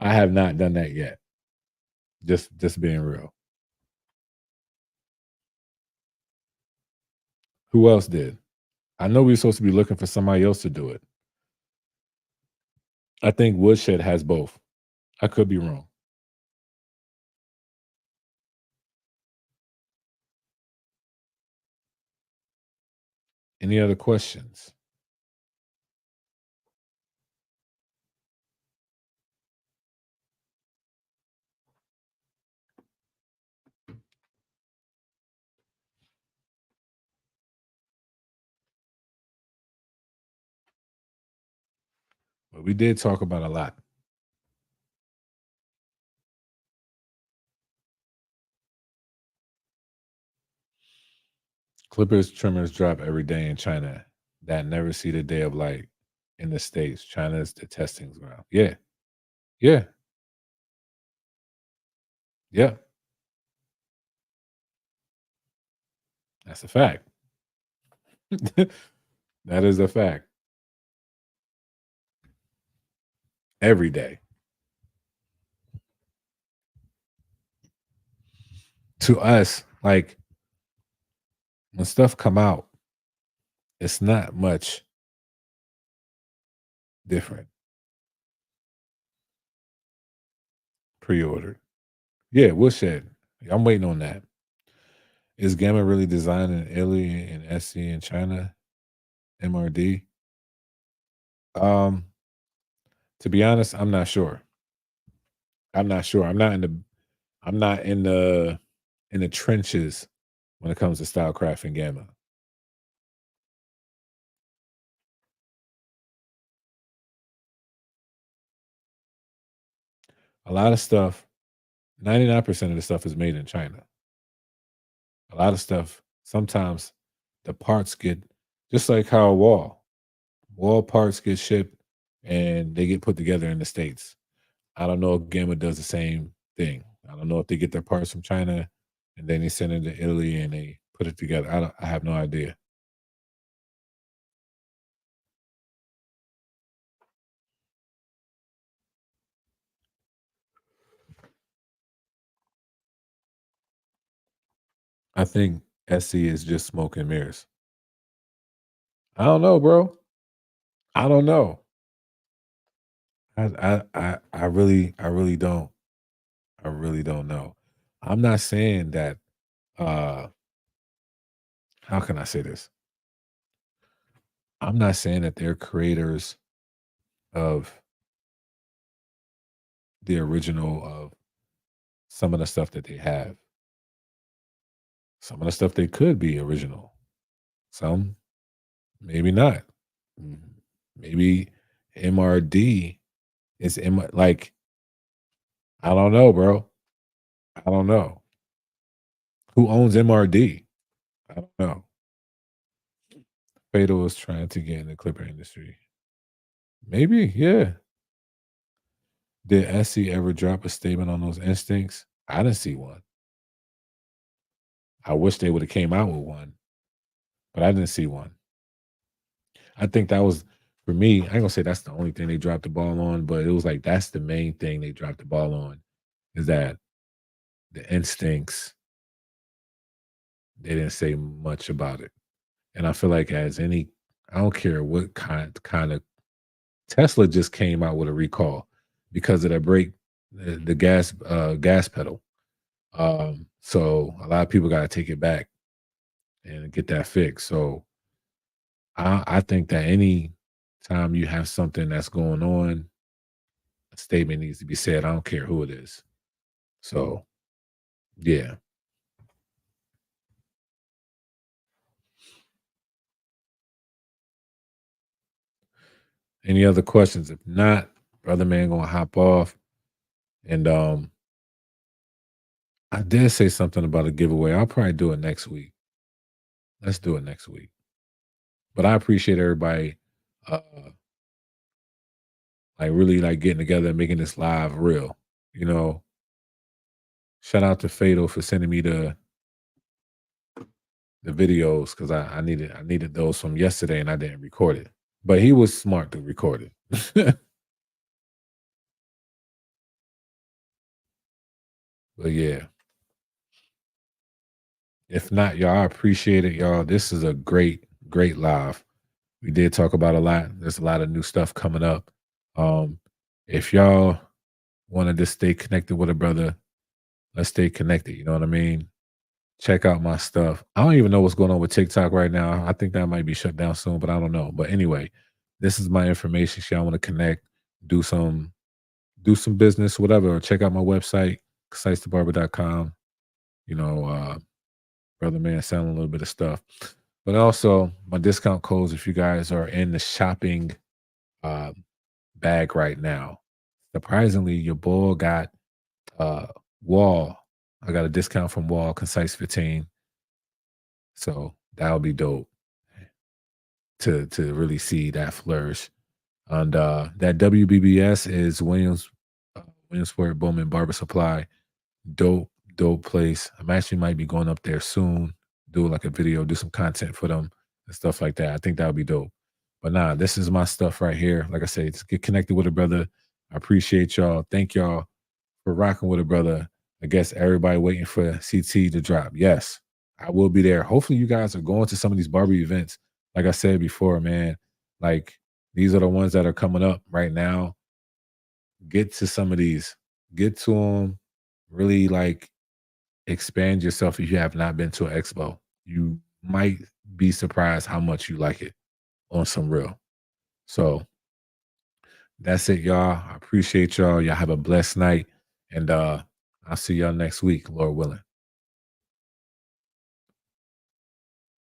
I have not done that yet. Just being real. Who else did? I know we are supposed to be looking for somebody else to do it. I think Woodshed has both. I could be wrong. Any other questions? But we did talk about a lot. Clippers trimmers drop every day in China that never see the day of light in the States. China is the testing ground. Yeah. Yeah. Yeah. That's a fact. That is a fact. Every day. To us, like when stuff come out, it's not much different. Pre-ordered. Yeah, Woodshed. I'm waiting on that. Is Gamma really designed in Italy and SC in China? MRD? Um, to be honest, I'm not sure. I'm not sure. I'm not in the trenches when it comes to stylecraft and Gamma. A lot of stuff, 99% of the stuff is made in China. A lot of stuff, sometimes the parts get just like how wall parts get shipped and they get put together in the States. I don't know if Gamma does the same thing. I don't know if they get their parts from China and then they send it to Italy and they put it together. I have no idea. I think SC is just smoke and mirrors. I don't know, bro. I don't know. I really don't. I really don't know. I'm not saying that uh how can I say this? I'm not saying that they're creators of the original of some of the stuff that they have. Some of the stuff they could be original. Some maybe not. Mm, maybe MRD is like I don't know, bro. I don't know. Who owns MRD? I don't know. Fatal is trying to get in the Clipper industry. Maybe, yeah. Did SC ever drop a statement on those instincts? I didn't see one. I wish they would have came out with one, but I didn't see one. I think that was for me. I ain't gonna say that's the only thing they dropped the ball on, but it was like that's the main thing they dropped the ball on is that the instincts. They didn't say much about it, and I feel like as any, I don't care what kind of Tesla just came out with a recall because of that break, the gas pedal. So a lot of people got to take it back and get that fixed. So I think that any time you have something that's going on, a statement needs to be said. I don't care who it is. So yeah. Any other questions? If not, brother man gonna hop off. And I did say something about a giveaway. I'll probably do it next week. Let's do it next week. But I appreciate everybody uh like really like getting together and making this live real. You know, shout out to Fatal for sending me the videos because I needed those from yesterday and I didn't record it. But he was smart to record it. But yeah, if not, y'all, I appreciate it, y'all. This is a great, great live. We did talk about a lot. There's a lot of new stuff coming up. Um, if y'all want to just stay connected with a brother, let's stay connected. You know what I mean? Check out my stuff. I don't even know what's going on with TikTok right now. I think that might be shut down soon, but I don't know. But anyway, this is my information. If y'all want to connect, do some business, whatever, or check out my website, concisetobarber.com. You know, brother man selling a little bit of stuff. But also my discount codes if you guys are in the shopping uh, bag right now. Surprisingly, your boy got Wall. I got a discount from Wall, Concise 15. So that'll be dope to really see that flourish. And that WBBS is Williamsport Bowman Barber Supply. Dope, dope place. I'm actually might be going up there soon, do like a video, do some content for them and stuff like that. I think that would be dope. But nah, this is my stuff right here. Like I said, just get connected with a brother. I appreciate y'all. Thank y'all for rocking with a brother. I guess everybody waiting for CT to drop. Yes, I will be there. Hopefully, you guys are going to some of these barber events. Like I said before, man, like these are the ones that are coming up right now. Get to some of these, get to them, really like expand yourself if you have not been to an expo. You might be surprised how much you like it on some real. So that's it, y'all. I appreciate y'all. Y'all have a blessed night. And I'll see y'all next week, Lord willing.